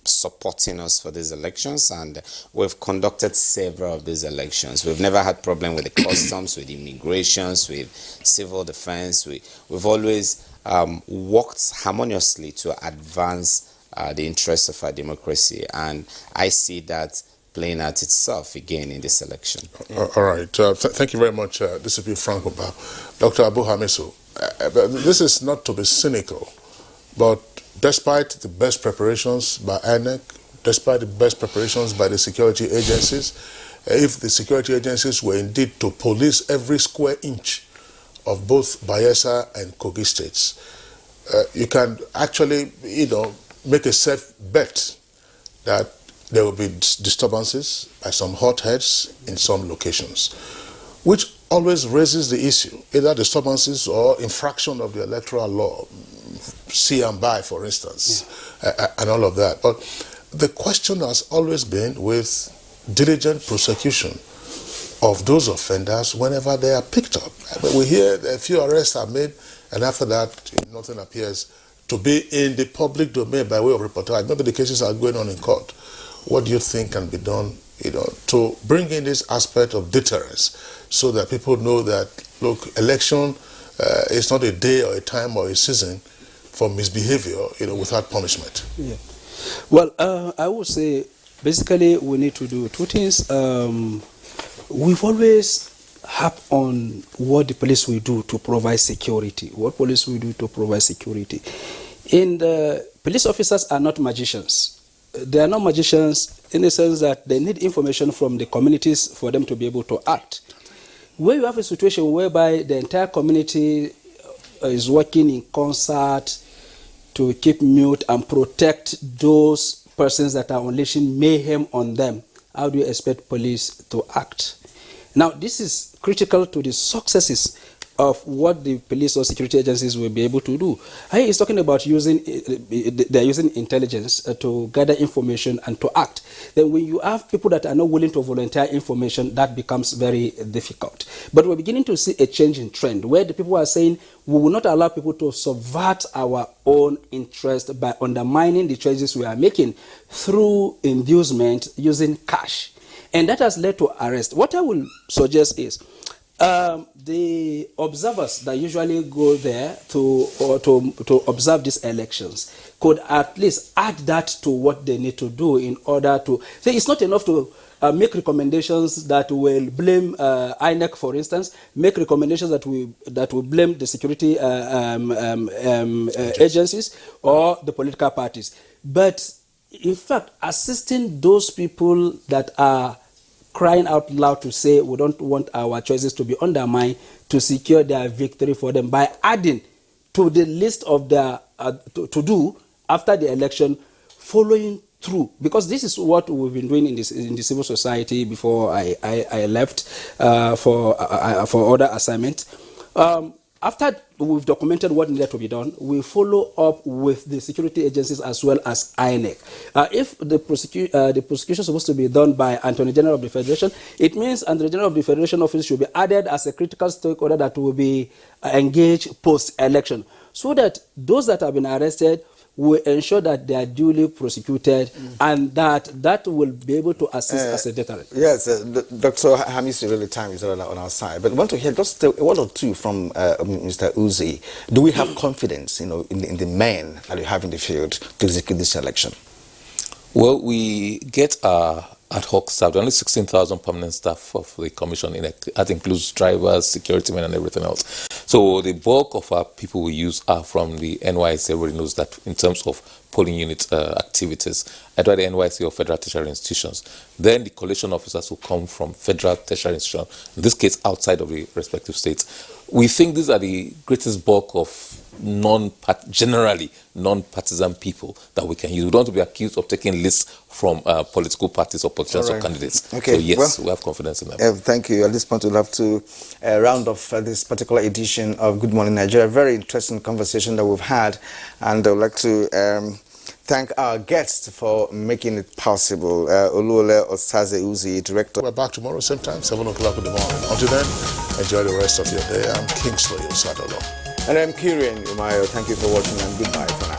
supporting us for these elections, and we've conducted several of these elections. We've never had problem with the customs, with immigrations, with civil defense. We've always worked harmoniously to advance the interests of our democracy, and I see that playing out itself again in this election. All right. Thank you very much. This is Franco Ba. Dr. Abu Hamisu, this is not to be cynical, but despite the best preparations by INEC, despite the best preparations by the security agencies, if the security agencies were indeed to police every square inch of both Bayelsa and Kogi states, you can actually, make a safe bet that there will be disturbances by some hotheads in some locations, which always raises the issue, either disturbances or infraction of the electoral law, see and buy, for instance, and all of that. But the question has always been with diligent prosecution of those offenders whenever they are picked up. We hear a few arrests are made, and after that, nothing appears to be in the public domain by way of reportage. Maybe the cases are going on in court. What do you think can be done, to bring in this aspect of deterrence so that people know that, look, election is not a day or a time or a season for misbehavior, without punishment? Yeah. Well, I would say basically we need to do two things. We've always harped on what the police will do to provide security. What police will do to provide security. And police officers are not magicians. They are not magicians in the sense that they need information from the communities for them to be able to act. When you have a situation whereby the entire community is working in concert to keep mute and protect those persons that are unleashing mayhem on them, how do you expect police to act? Now, this is critical to the successes of what the police or security agencies will be able to do. He's talking about they're using intelligence to gather information and to act. Then when you have people that are not willing to volunteer information, that becomes very difficult. But we're beginning to see a change in trend where the people are saying we will not allow people to subvert our own interest by undermining the choices we are making through inducement using cash. And that has led to arrest. What I will suggest is the observers that usually go there to observe these elections could at least add that to what they need to do in order to say it's not enough to make recommendations that will blame INEC, for instance, make recommendations that will blame the security agencies or the political parties, but in fact assisting those people that are crying out loud to say we don't want our choices to be undermined, to secure their victory for them by adding to the list of their to do after the election, following through, because this is what we've been doing in the civil society before I left for other assignments. After we've documented what needed to be done, we follow up with the security agencies as well as INEC. If the prosecution is supposed to be done by Attorney General of the Federation, it means Attorney General of the Federation office should be added as a critical stakeholder that will be engaged post-election, so that those that have been arrested will ensure that they are duly prosecuted and that will be able to assist as a deterrent. Yes, Dr. Hamis, really time is on our side, but I want to hear just one or two from Mr. Uzi. Do we have confidence, in the men that you have in the field to execute this election? Well, we get our ad hoc staff, only 16,000 permanent staff of the commission. That includes drivers, security men, and everything else. So the bulk of our people we use are from the NYSC. Everybody knows that in terms of polling unit activities, either the NYSC or federal tertiary institutions. Then the collation officers will come from federal tertiary institutions, in this case outside of the respective states. We think these are the greatest bulk of generally non-partisan people that we can use. We don't want to be accused of taking lists from political parties or politicians or candidates. Okay. So yes, we have confidence in them. Thank you. At this point, we'll have to round off this particular edition of Good Morning Nigeria. Very interesting conversation that we've had, and I would like to thank our guests for making it possible. Oluole Osaze Uzi, Director. We're back tomorrow, same time, 7 o'clock in the morning. Until then, enjoy the rest of your day. I'm Kingsley Osadolo. And I'm Nigerian. Thank you for watching, and goodbye for now.